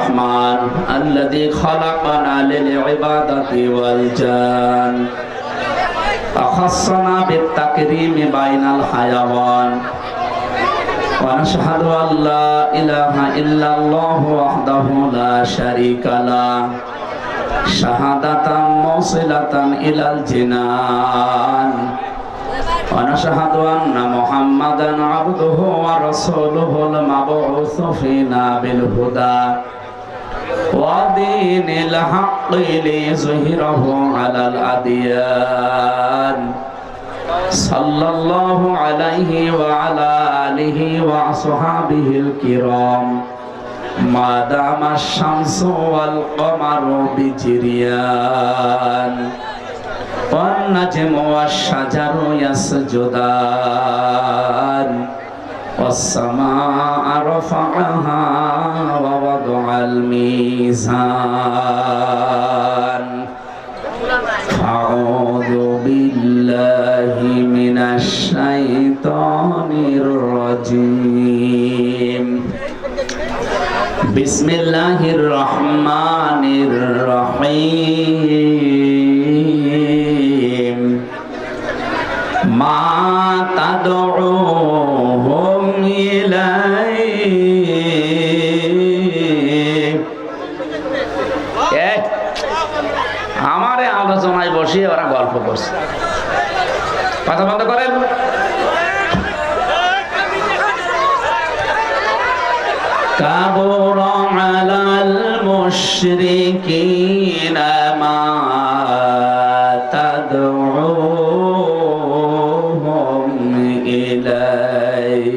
الرحمن الذي خلقنا للعبادة والجان أخصنا بالتكريم بين الحيوان ونشهد أن لا إله إلا الله وحده لا شريك له شهادة موصلة إلى الجنان ونشهد أن محمدا عبده ورسوله المبعوث فينا بالهدى ودين الحق ليظهره على الأديان صلى الله عليه وعلى آله وصحبه الكرام ما دام الشمس والقمر بجريان والنجم والشجر يسجدان والسماء رفعها ووضع الميزان أعوذ بالله من الشيطان الرجيم بسم الله الرحمن الرحيم ما تدعوهم إليه আমারে আলোচনায় বসিয়ে ওরা গল্প করছে কথা বন্ধ করেন كبر على المشركين ما تدعوهم إليه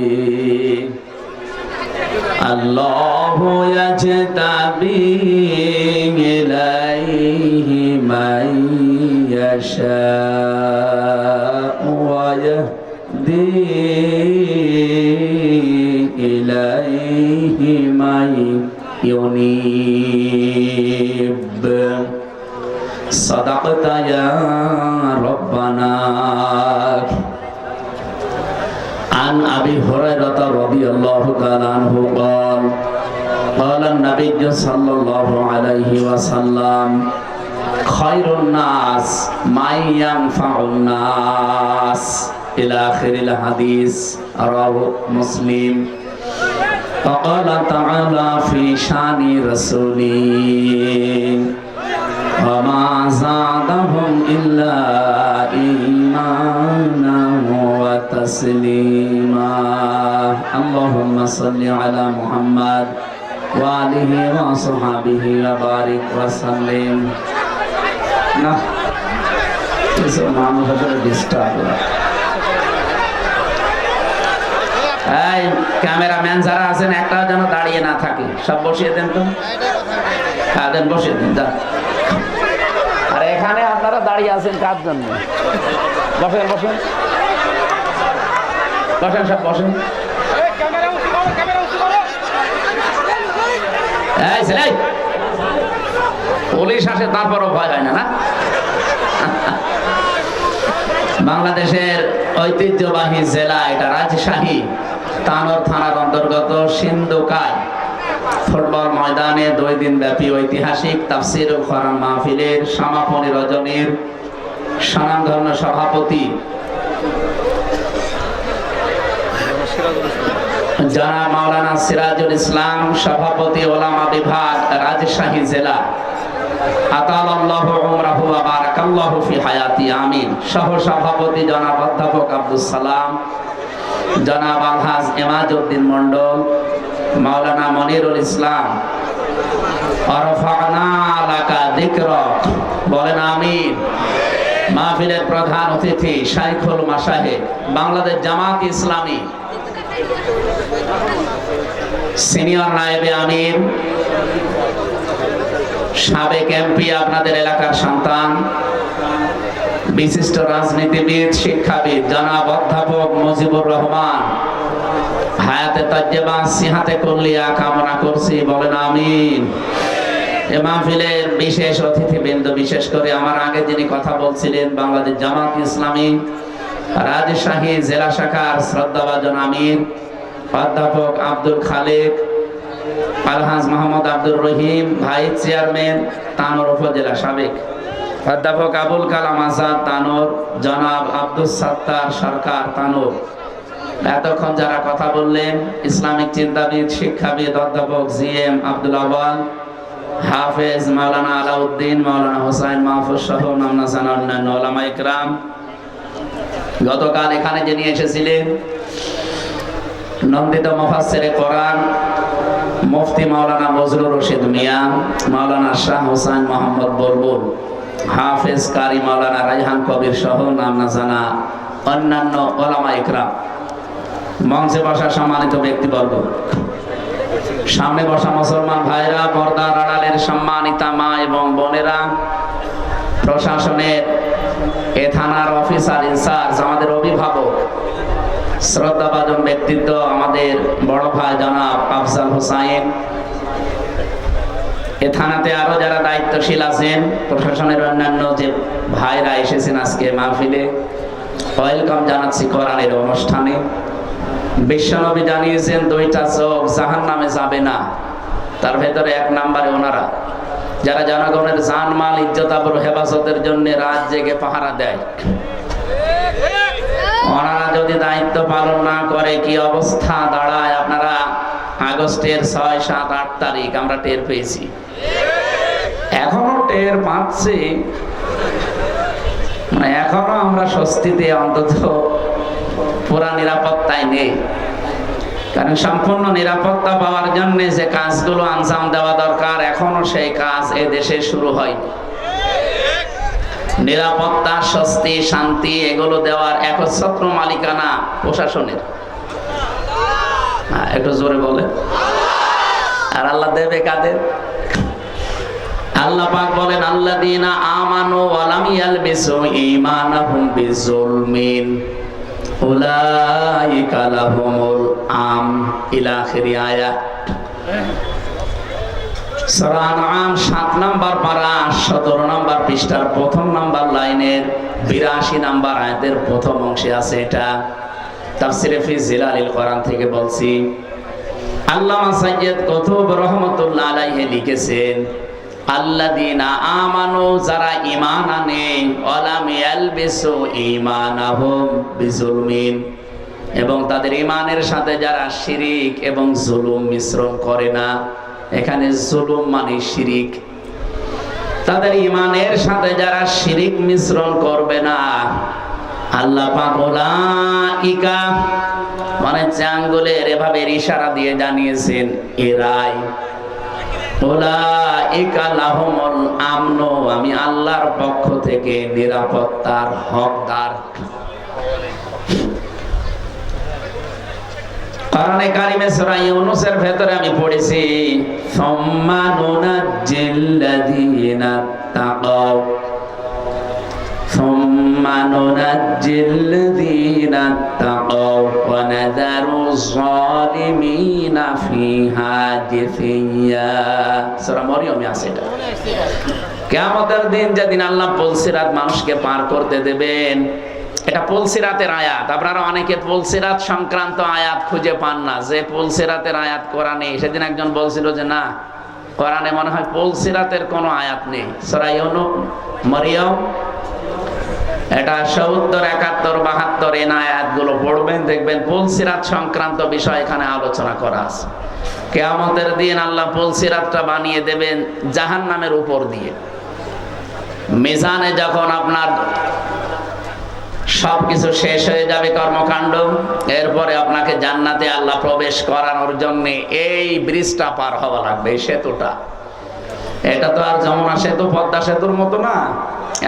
الله يجتبي إليه من يشاء ويهدي إليه من ينيب صدقت يا ربنا عن أبي هريرة رضي الله تعالى عنه قال قال النبي صلى الله عليه وسلم خير الناس من ينفع الناس إلى آخر الحديث رواه مسلم فقال تعالى في شان رسوله وما زادهم إلا إيمانا وتسليما اللهم صل على محمد وآله وصحبه وبارك وسلم না কিছু মানুষ আসলে ডিস্টার্ব এই ক্যামেরাম্যান যারা আছেন একটাও যেন দাঁড়িয়ে না থাকে সব বসিয়ে দেন তো দেন বসিয়ে দেন যা আর এখানে আপনারা দাঁড়িয়ে আছেন কার জন্য বসেন বসেন বসেন সব বসেন এই ছেলে পুলিশ আসে তারপরও ভয় হয় না না বাংলাদেশের ঐতিহ্যবাহী জেলা এটা রাজশাহী তানোর থানার অন্তর্গত সিন্ধুকায় ফুটবল ময়দানে 2 দিন ব্যাপী ঐতিহাসিক তাফসীরুল কোরআন মাহফিলের সমাপনী রজনীর স্বনামধন্য সভাপতি জনাব মাওলানা সিরাজুল ইসলাম সভাপতি ওলামা বিভাগ রাজশাহী জেলা আতালাল্লাহু উমরাহু ওয়া বারাকাল্লাহু ফি হায়াতি আমিন সহ সভাপতি জনাব অধ্যাপক আব্দুল সালাম জনাব আলহাজ ইমাজউদ্দিন মন্ডল মাওলানা মনিরুল ইসলাম আরফানা লাকা যিকরাক বলেন আমিন মাহফিলের প্রধান অতিথি শাইখুল মাশায়েখ বাংলাদেশ জামাত ইসলামী সিনিয়র নায়েবে আমির সাবেক এমপি আপনাদের এলাকার সন্তান বিশিষ্ট রাজনীতিবিদ শিক্ষাবিদ জনাব অধ্যাপক মুজিবুর রহমান হায়াতে তাজ্জেবা সিহাতে কুল্লিয়া কামনা করছি বলেন আমিন এ মাহফিলের বিশেষ অতিথিবৃন্দ বিশেষ করে আমার আগে যিনি কথা বলছিলেন বাংলাদেশ জামাত ইসলামী রাজশাহী জেলা শাখার শ্রদ্ধাভাজন আমির অধ্যাপক আব্দুল খালেক আলহাজ মোহাম্মদ আব্দুর রহিম ভাইস চেয়ারম্যান তানোর উপজেলা সাবেক, অধ্যাপক আবুল কালাম আজাদ তানোর, জনাব আব্দুল সাত্তার সরকার তানোর। এতক্ষণ যারা কথা বললেন ইসলামিক চিন্তাবিদ, শিক্ষাবিদ অধ্যাপক জিএম আব্দুল আওয়াল, হাফেজ মাওলানা আলাউদ্দিন, মাওলানা হোসাইন মাহফুজ সহ নামনা জানা অন্যান্য ওলামা ইকরাম। গতকাল এখানে যিনি এসেছিলেন নন্দিত মুফাসসিরে কোরআন মুফতি মাওলানা বজলুর রশিদ মিয়া, মাওলানা শাহ হোসেন মোহাম্মদ বুলবুল, হাফেজ কারি মাওলানা রায়হান কবির সহ নামনা জানা অন্যান্য ওলামা ইকরাম, মঞ্চে বসা সম্মানিত ব্যক্তিবর্গ, সামনে বসা মুসলমান ভাইরা, পর্দার আড়ালের সম্মানিতা মা এবং বোনেরা, প্রশাসনের এ থানার অফিসার ইনচার্জ, আমাদের অভিভাবক, শ্রদ্ধাভাজন ব্যক্তিত্ব আমাদের বড় ভাই জনাব আফজাল হোসাইন, এ থানাতে আরো যারা দায়িত্বশীল আছেন, প্রশাসনের অন্যান্য যে ভাইরা এসেছেন আজকে মাহফিলে, ওয়েলকাম জানাচ্ছি কোরআনের অনুষ্ঠানে। বিশ্বনবী জানিয়েছেন দুইটা চোখ জাহান্নামে যাবে না, তার ভেতরে এক নম্বরে ওনারা যারা জনগণের জানমাল ইজ্জত আবরু হেফাজতের জন্য রাত জেগে পাহারা দেয়। ওনারা যদি দায়িত্ব পালন না করে কি অবস্থা দাঁড়ায় আপনারা আগস্টের 6, 7, 8 তারিখ আমরা টের পেয়েছি, এখনো টের পাচ্ছি, মানে এখনো আমরা স্বস্তিতে অন্তত পুরা নিরাপত্তায় নেই। কারণ সম্পূর্ণ নিরাপত্তা পাওয়ার জন্য যে কাজগুলো আঞ্জাম দেওয়া দরকার এখনো সেই কাজ এ দেশে শুরু হয়নি। নিরাপত্তা, স্বস্তি, শান্তি এগুলো দেওয়ার একচ্ছত্র মালিকানা প্রশাসনের। একটু জোরে বলে। আর আল্লাহ দেবে কাদের? আল্লাহ পাক বলেন আল্লাযীনা আমানু ওয়া লাম ইয়ালবিসু ঈমানাহুম বিযুলমিন উলাইকা লাহুমুল আমন ইলা আখিরি আয়াত। সূরা আনআম 7 নম্বর পারা 17 নম্বর পৃষ্ঠার প্রথম নম্বর লাইনের 82 নম্বর আয়াতের প্রথম অংশে আছে এটা। তাফসীরে ফি জিলালিল কোরআন থেকে বলছি। আল্লামা সাইয়্যিদ কুতুব রাহমাতুল্লাহ আলাইহি লিখেছেন আল্লাযীনা আমানু, যারা ঈমান আনে, ওয়া লাম ইয়ালবিসু ঈমানাহুম বিযুলমিন, এবং তাদের ঈমানের সাথে যারা শিরিক এবং জুলুম মিশ্রণ করে না। এখানে জুলুম মানে শিরিক। তাদের ঈমানের সাথে যারা শিরিক মিশ্রণ করবে না, আল্লাহ পাক উলাইকা মানে চাঙ্গুলের এভাবে ইশারা দিয়ে জানিয়েছেন এরাই, উলাইকা লাহুমুল আমন, আমি আল্লাহর পক্ষ থেকে নিরাপত্তার হকদার। কোরআনে কারিমে সূরা ইউনূসের ভেতরে আমি পড়েছি সুম্মা নুনাজ্জিল্লাযীনা তাকাও, সুম্মা নুনাজ্জিল্লাযীনা তাকাও ওয়া নাযারুয যালিমিনা ফিহা জিসিয়া। সূরা মরিয়মে আছে এটা। কিয়ামতের দিন যেদিন আল্লাহ পুলসিরাত মানুষকে পার করতে দেবেন, এটা পুলসিরাতের আয়াত। আপনারা অনেকে পুলসিরাত সংক্রান্ত আয়াত খুঁজে পান না, যে পুলসিরাতের আয়াত কোরআনে। সেদিন একজন বলছিল যে না, কোরআনে মনে হয় পুলসিরাতের কোনো আয়াত নেই। সূরা ইউনূস, মরিয়ম, এটা ৭০, ৭১, ৭২ এই আয়াতগুলো পড়বেন, দেখবেন পুলসিরাত সংক্রান্ত বিষয় এখানে আলোচনা করা আছে। কিয়ামতের দিন আল্লাহ পুলসিরাতটা বানিয়ে দেবেন জাহান্নামের উপর দিয়ে। মিজানে যখন আপনার সবকিছু শেষ হয়ে যাবে কর্মকাণ্ড, এরপরে আপনাকে জান্নাতে আল্লাহ প্রবেশ করানোর জন্য এই ব্রিজটা পার হওয়া লাগবে, এই সেতুটা। এটা তো আর যমুনা সেতু, পদ্মা সেতুর মতো না,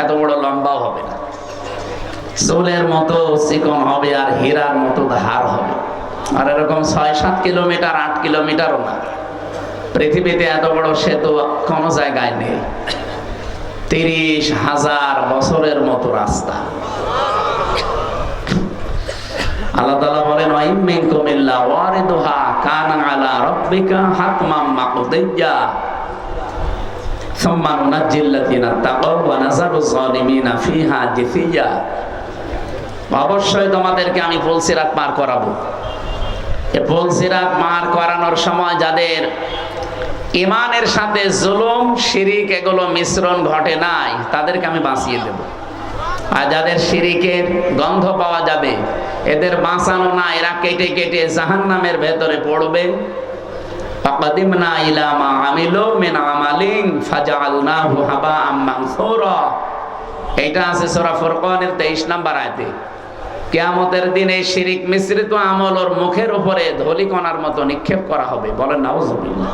এত বড় লম্বাও হবে না, চুলের মতো চিকন হবে আর হীরার মতো ধার হবে। আর এরকম ৬-৭ কিলোমিটার, ৮ কিলোমিটারও না। পৃথিবীতে এত বড় সেতু কোনো জায়গায় নেই। ৩০,০০০ বছরের মতো রাস্তা। আল্লাহ তাআলা বলেন ওয়া ইন মিনকুম ইল্লা ওয়ারিদুহা কানা আলা রাব্বিকা হাতমান মাকদিয়্যা সুম্মা নুনাজ্জিল্লাযীনা তাকাও ওয়া নাযারু যালিমিনা ফিহা জিসিয়া। অবশ্যই তোমাদেরকে আমি পুলসিরাত পার করাবো। পুলসিরাত মার করানোর সময় যাদের ইমানের সাথে জুলুম শিরিক এগুলো মিশ্রণ ঘটে নাই তাদেরকে আমি বাঁচিয়ে দেব। আর যাদের শিরিকের গন্ধ পাওয়া যাবে এদের বাঁচানো না, এরা কেটে কেটে জাহান্নামের ভেতরে পড়বে। ফাকাদিমনা ইলা মা আমিলু মিন আমালিন ফাজআলনাহু হাবাআম মানসুরা। এটা আছে সূরা ফুরকানের 23 নম্বর আয়াতে। কিয়ামতের দিনে শিরিক মিশ্রিত আমল ওর মুখের উপরে ধূলিকণার মতো নিক্ষেপ করা হবে। বলেন নাউজুবিল্লাহ।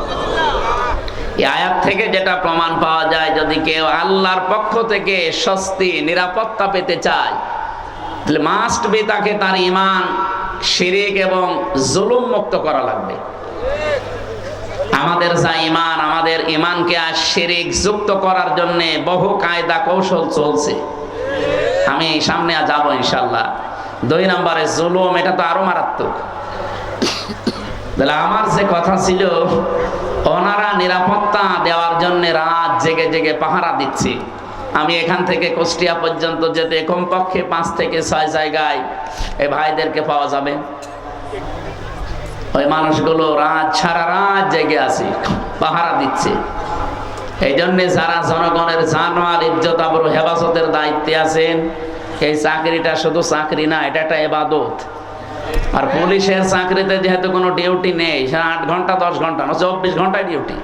এই আয়াত থেকে যেটা প্রমাণ পাওয়া যায়, যদি কেউ আল্লাহর পক্ষ থেকে স্বস্তি নিরাপত্তা পেতে চায় তাহলে মাস্ট বি তাকে তার ঈমান শিরিক এবং জুলুম মুক্ত করা লাগবে। আমাদের যা ঈমান, আমাদের ঈমানকে আর শিরিক যুক্ত করার জন্য বহু কায়দা কৌশল চলছে। আমি সামনে যাব ইনশাআল্লাহ। 2 নম্বরে জুলুম, এটা তো আরো মারাত্মক। তাহলে আমার যে কথা ছিল, ওনারা নিরাপত্তা দেওয়ার জন্য রাত জেগে জেগে পাহারা দিচ্ছে। আমি এখান থেকে কুষ্টিয়া পর্যন্ত যেতে কমপক্ষে 5 থেকে 6 জায়গায় এই ভাইদেরকে পাওয়া যাবে। ওই মানুষগুলো সারা রাত জেগে আছে, পাহারা দিচ্ছে। এই জন্য যারা জনগণের জানমাল ইজ্জত আবরু হেফাজতের দায়িত্বে আছেন, এই চাকরিটা শুধু চাকরি না, এটা একটা ইবাদত। আর পুলিশের চাকরিতে যেহেতু কোনো ডিউটি নেই, 8 ঘন্টা 10 ঘন্টা না, 24 ঘন্টায় ডিউটি।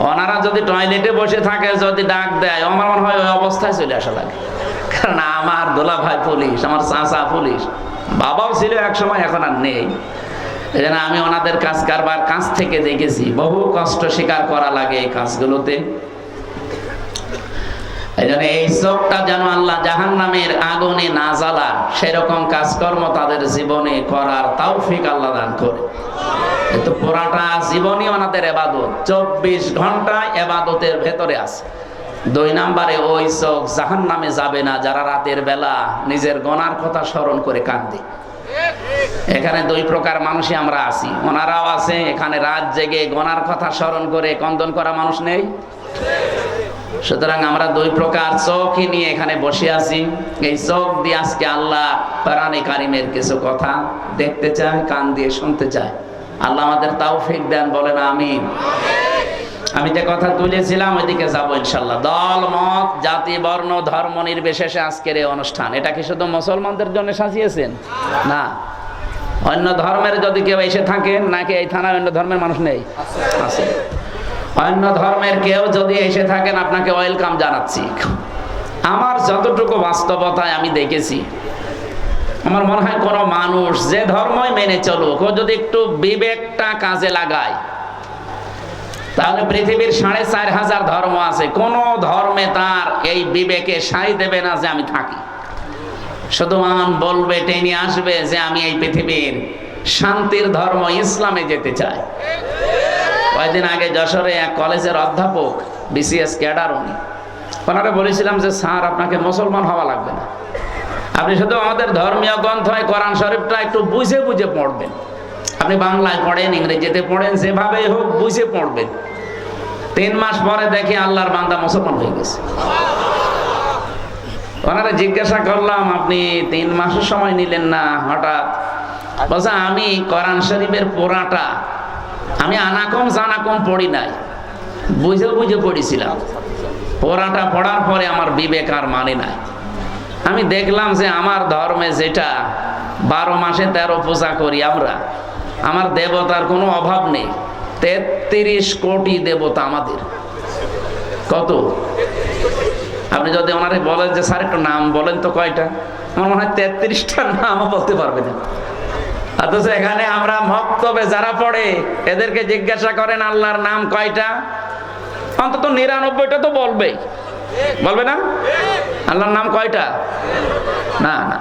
ওনারা যদি টয়লেটে বসে থাকে, যদি ডাক দেয়, আমার মনে হয় ওই অবস্থায় চলে আসা লাগে। কারণ আমার দোলা ভাই পুলিশ, আমার চাচা পুলিশ, বাবাও ছিল এক সময়, এখন আর নেই। এই জন্য আমি ওনাদের কাজ কারবার কাছ থেকে দেখেছি, বহু কষ্ট স্বীকার করা লাগে এই কাজগুলোতে। এই জন্য এই চোখটা যেন আল্লাহ জাহান্নামের আগুনে না জ্বালান, সেরকম কাজকর্ম তাদের জীবনে করার তৌফিক আল্লাহ দান করে। কিন্তু পুরাটা জীবনই ওনাদের ইবাদত, 24 ঘন্টা ইবাদতের ভেতরে আছে। 2 নম্বরে ওই চোখ জাহান্নামে যাবে না যারা রাতের বেলা নিজের গুনার কথা স্মরণ করে কাঁদে। এখানে 2 প্রকার মানুষই আমরা আছি, ওনারাও আছে। এখানে রাত জেগে গুনার কথা স্মরণ করে কন্দন করা মানুষ নেই। সুতরাং আমরা 2 প্রকার চোখই নিয়ে এখানে বসে আছি। এই চোখ দিয়ে আজকে আল্লাহ কোরআনে কারিমের কিছু কথা দেখতে চায়, কান দিয়ে শুনতে চায়। আল্লাহ আমাদের তৌফিক দেন, বলেন আমিন। আমি যে কথা তুলেছিলাম ওইদিকে যাবো ইনশাআল্লাহ। দল মত জাতি বর্ণ ধর্ম নির্বিশেষে আজকের এই অনুষ্ঠান, এটা কি শুধু মুসলমানদের জন্য সাজিয়েছেন? না, অন্য ধর্মের যদি কেউ এসে থাকেন, নাকি এই থানায় অন্য ধর্মের মানুষ নেই? আছে। অন্য ধর্মের কেউ যদি এসে থাকেন, আপনাকে ওয়েলকাম জানাচ্ছি। আমার যতটুকু বাস্তবতায় আমি দেখেছি, আমার মনে হয় কোনো মানুষ যে ধর্মই মেনে চলুক, ও যদি একটু বিবেকটা কাজে লাগায়, তাহলে পৃথিবীর 4500 ধর্ম আছে, কোন ধর্মে তার এই বিবেকে সাই দেবে না যে আমি থাকি। শুধু মান বলবে, টেনে আসবে যে আমি এই পৃথিবীর শান্তির ধর্ম ইসলামে যেতে চাই। কয়েকদিন আগে যশোরে এক কলেজের অধ্যাপক, বিসিএস ক্যাডার, ওনারা বলেছিলাম যে স্যার, আপনাকে মুসলমান হওয়া লাগবে না, আপনি শুধু আমাদের ধর্মীয় গ্রন্থ কোরআন শরীফটা একটু বুঝে বুঝে পড়বেন। আপনি বাংলায় পড়েন, ইংরেজিতে পড়েন, যেভাবে হোক বুঝে পড়বেন। 3 মাস পরে দেখি আল্লাহর বান্দা মুসলমান হয়ে গেছে। ওনারা জিজ্ঞাসা করলাম, আপনি 3 মাসের সময় নিলেন না হঠাৎ? বলছে, আমি কোরআন শরীফের পুরাটা আমি আনাকম জানাকম পড়ি নাই, বুঝে বুঝে পড়েছিলাম। পুরাটা পড়ার পরে আমার বিবেক আর মানে নাই। আমি দেখলাম যে আমার ধর্মে যেটা 12 মাসে 13 পূজা করি আমরা, আমার দেবতার কোনো অভাব নেই। 33 কোটি দেবতা আমাদের। কত? আপনি যদি ওনারে বলেন যে স্যার একটু নাম বলেন তো কয়টা, আমার মনে হয় 33টা নামও বলতে পারবে না। অথচ এখানে আমরা মক্তবে যারা পড়ে এদেরকে জিজ্ঞাসা করেন আল্লাহর নাম কয়টা, অন্তত 99টা তো বলবেই, বলবে না? আল্লাহর নাম কয়টা? না না,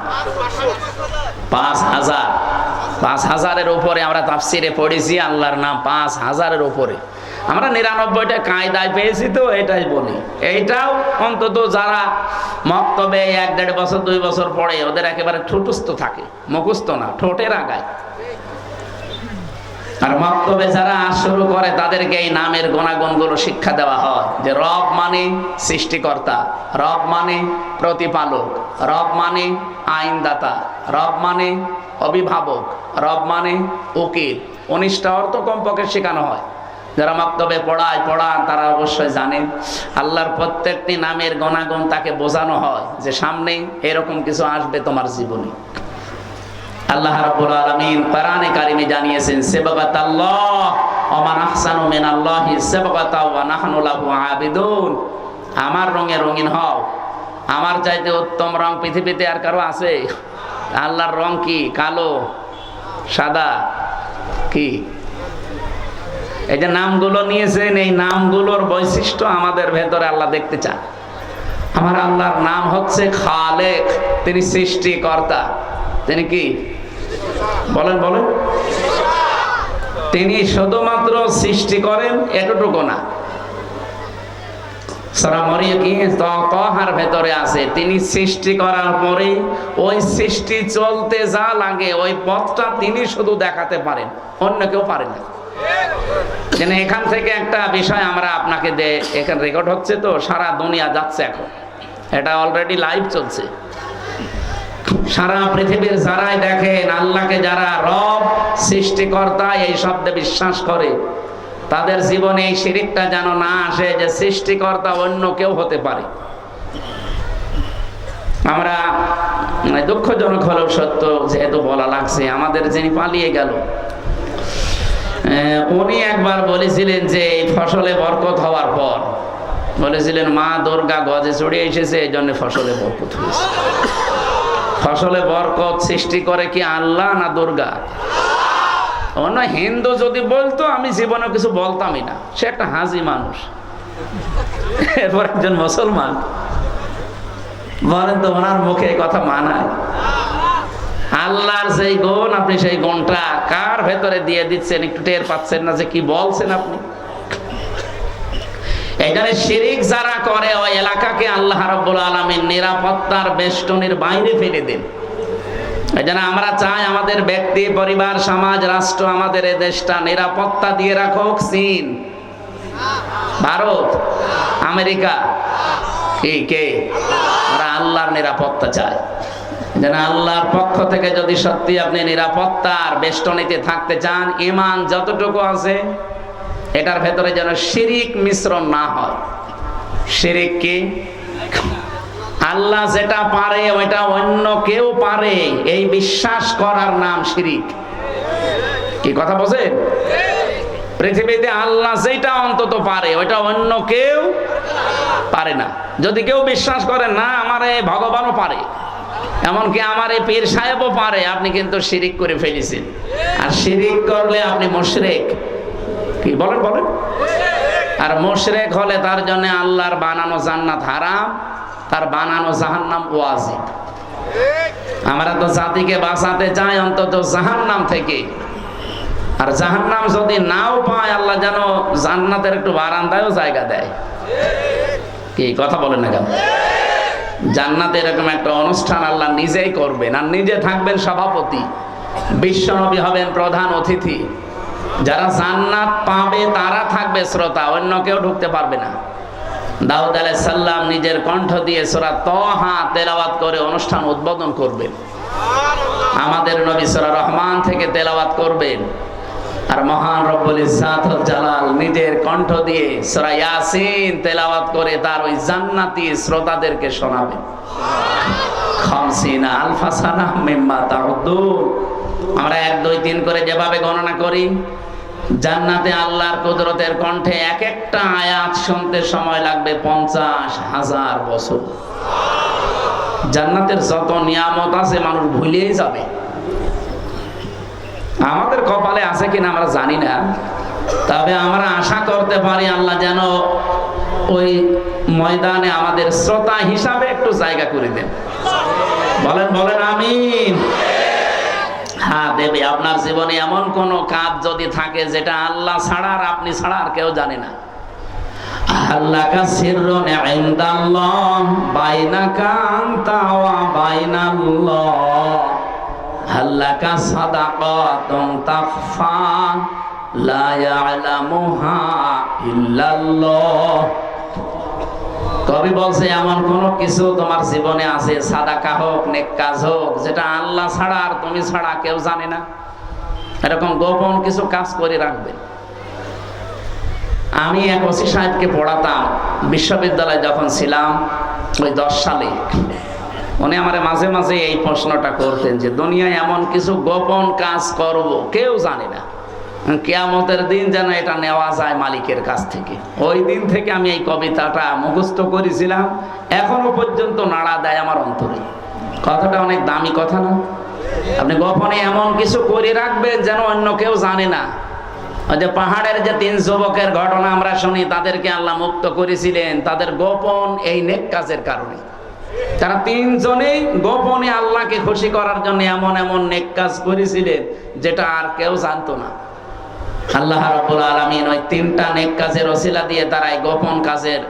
5000-5000-এর উপরে আমরা তাফসিরে পড়েছি। আল্লাহর নাম 5000-এর উপরে। আমরা 99টা কায়দায় পেয়েছি, তো এটাই বলি। এইটাও অন্তত যারা মক্তবে 1-1.5 বছর 2 বছর পড়ে, ওদের একেবারে ঠোঁটস্থ থাকে, মুখস্থ না, ঠোঁটের আগায়। আর মক্তবে যারা শুরু করে তাদেরকে এই নামের গুণাগুণগুলো শিক্ষা দেওয়া হয়, যে রব মানে সৃষ্টিকর্তা, রব মানে প্রতিপালক, রব মানে আইনদাতা, রব মানে অভিভাবক, রব মানে উকিল। 19টা অর্থ কমপক্ষে শেখানো হয়। যারা মাক্তবে পড়ান তারা অবশ্যই জানেন আল্লাহর প্রত্যেকটি নামের গুণাগুণ তাকে বোঝানো হয় যে সামনে এরকম কিছু আসবে তোমার জীবনে। আল্লাহ রাব্বুল আলামিন কোরআনে কারিমে জানিয়েছেন সিবগাতাল্লাহ ওয়া মান আহসানু মিনাল্লাহি সিবগাতা ওয়া নাহনু লাহু আবিদুন। আমার রঙে রঙিন হও, আমার চাইতে উত্তম রং পৃথিবীতে আর কারো আছে? আল্লাহর রং কি? কালো, সাদা, কি? এই যে নামগুলো নিয়েছেন, এই নামগুলোর বৈশিষ্ট্য আমাদের ভেতরে আল্লাহ দেখতে চান। আমার আল্লাহর নাম হচ্ছে খালেক, তিনি সৃষ্টিকর্তা। তিনি কি বলেন? তিনি শুধুমাত্র সৃষ্টি করেন এতটুকু না, সূরা মরিয়ম কি তাহার ভেতরে আছে তিনি সৃষ্টি করার পরে ওই সৃষ্টি চলতে যা লাগে ওই পথটা তিনি শুধু দেখাতে পারেন, অন্য কেউ পারে না। যেন এখান থেকে একটা বিষয় আমরা আপনাকে এখানে রেকর্ড হচ্ছে, তো সারা দুনিয়া যাচ্ছে এখন, এটা অলরেডি লাইভ চলছে। সারা পৃথিবীর যারাই দেখেন আল্লাহকে, যারা রব সৃষ্টিকর্তা এই শব্দে বিশ্বাস করে, তাদের জীবনে এই শিরকটা যেন না আসে যে সৃষ্টিকর্তা অন্য কেউ হতে পারে। আমরা দুঃখজনক হলেও সত্য যেহেতু বলা লাগছে, আমাদের যিনি পালিয়ে গেল উনি একবার বলেছিলেন যে এই ফসলে বরকত হওয়ার পর বলেছিলেন মা দুর্গা গজে চড়ে এসেছে, এই জন্য ফসলে বরকত হয়েছে। ফসলে বরকত সৃষ্টি করে কি আল্লাহ না দুর্গা? অন্য হিন্দু যদি বলতো আমি জীবনে কিছু বলতামই না, সে একটা হাজি মানুষ। এরপর একজন মুসলমান বলেন তো ওনার মুখে কথা মানায়? আল্লাহর যেই গুণ, আপনি সেই গুণটা কার ভেতরে দিয়ে দিচ্ছেন একটু টের পাচ্ছেন না যে কি বলছেন আপনি? এখানে শিরিক যারা করে ওই এলাকাকে আল্লাহ রাব্বুল আলামিন নিরাপত্তার বেষ্টনীর বাইরে ফেলে দেন। এজন্য আমরা চাই আমাদের ব্যক্তি, পরিবার, সমাজ, রাষ্ট্র, আমাদের এই দেশটা নিরাপত্তা দিয়ে রাখুক চীন, ভারত, আমেরিকা, কে? আমরা আল্লাহর নিরাপত্তা চাই। যেন আল্লাহর পক্ষ থেকে যদি সত্যি আপনি নিরাপত্তার বেষ্টনীতে থাকতে চান, ঈমান যতটুকু আছে এটার ভেতরে যেন শিরিক মিশ্রণ না হয়। শিরিক কি? আল্লাহ যেটা পারে ওইটা অন্য কেউ পারে, এই বিশ্বাস করার নাম শিরিক। কি কথা বলেন? পৃথিবীতে আল্লাহ যেটা অন্তত পারে ওইটা অন্য কেউ পারে না। যদি কেউ বিশ্বাস করে না আমার এই ভগবানও পারে, এমনকি আমার এই পীর সাহেবও পারে, আপনি কিন্তু শিরিক করে ফেলেছেন। আর শিরিক করলে আপনি মুশরিক। কি বলেন? আর মুশরিক হলে তার জন্য আল্লাহর বানানো জান্নাত হারাম, তার বানানো জাহান্নাম ওয়াজিব। আমরা তো জাতিকে বাঁচাতে চাই অন্তত জাহান্নাম থেকে। আর জাহান্নাম যদি নাও পায়, আল্লাহ যেন জান্নাতের একটু বারান্দায়ও জায়গা দেয়। কি কথা বলেন না কেন? জান্নাতে এরকম একটা অনুষ্ঠান আল্লাহ নিজেই করবেন, আর নিজে থাকবেন সভাপতি, বিশ্বনবী হবেন প্রধান অতিথি। যারা জান্নাত পাবে তারা থাকবে শ্রোতা, অন্য কেউ ঢুকতে পারবে না। দাউদ আলাইহিস সালাম নিজের কণ্ঠ দিয়ে সূরা তাহা তেলাওয়াত করে অনুষ্ঠান উদ্বোধন করবেন। আমাদের নবী সূরা রহমান থেকে তেলাওয়াত করবেন। আর মহান রব্বুল ইজ্জাত ওয়াল জালাল নিজের কণ্ঠ দিয়ে সূরা ইয়াসিন তেলাওয়াত করে তার ওই জান্নাতি শ্রোতাদেরকে শোনাবেন। 50 আলফা সানা মিম্মা তাউদ্দুন। আমরা 1 2 3 করে যেভাবে গণনা করি, জান্নাতে আল্লাহর কুদরতের কণ্ঠে এক একটা আয়াত শুনতে সময় লাগবে 50,000 বছর। জান্নাতের যত নিয়ামত আছে মানুষ ভুলেই যাবে। আমাদের কপালে আছে কিনা আমরা জানি না, তবে আমরা আশা করতে পারি আল্লাহ যেন ওই ময়দানে আমাদের শ্রোতা হিসাবে একটু জায়গা করে দেন। বলেন আমিন। হ্যাঁ দেবে। আপনার জীবনে এমন কোন কাজ যদি থাকে যেটা আল্লাহ ছাড়া আর আপনি ছাড়া আর কেউ জানে না, আল্লাকা সিররুন ইনদাল্লাহ বাইনাকা আনতা ওয়া বাইনাল্লাহ, আল্লাকা সাদাকাতুন তাখফা লা ইয়ালামুহা ইল্লাল্লাহ। কবি বলছে এমন কোন কিছু তোমার জীবনে আছে, সাদাকা হোক নেক কাজ হোক, যেটা আল্লাহ ছাড়া আর তুমি ছাড়া কেউ জানে না, এরকম গোপন কিছু কাজ করে রাখবে। আমি এক ওসি সাহেবকে পড়াতাম বিশ্ববিদ্যালয়ে যখন ছিলাম, ওই 10 সালে। উনি আমার মাঝে মাঝে এই প্রশ্নটা করতেন যে দুনিয়ায় এমন কিছু গোপন কাজ করব কেউ জানে না, কিয়ামতের দিন যেন এটা নেওয়া যায় মালিকের কাছ থেকে। ওই দিন থেকে আমি এই কবিতাটা মুখস্থ করেছিলাম, এখনো পর্যন্ত নাড়া দেয় আমার অন্তরে। কথাটা অনেক দামি কথা না? আপনি গোপনে এমন কিছু করে রাখবেন যেন অন্য কেউ জানে না। ওই যে পাহাড়ের যে 3 যুবকের ঘটনা আমরা শুনি, তাদেরকে আল্লাহ মুক্ত করেছিলেন তাদের গোপন এই নেক কাজের কারণে। তারা 3 জনেই গোপনে আল্লাহকে খুশি করার জন্য এমন এমন নেক কাজ করেছিলেন যেটা আর কেউ জানতো না। আল্লাহ রাব্বুল আলামিন ওই 3টা নেক কাজের ওসিলা দিয়ে তারা এই গোপন কাজের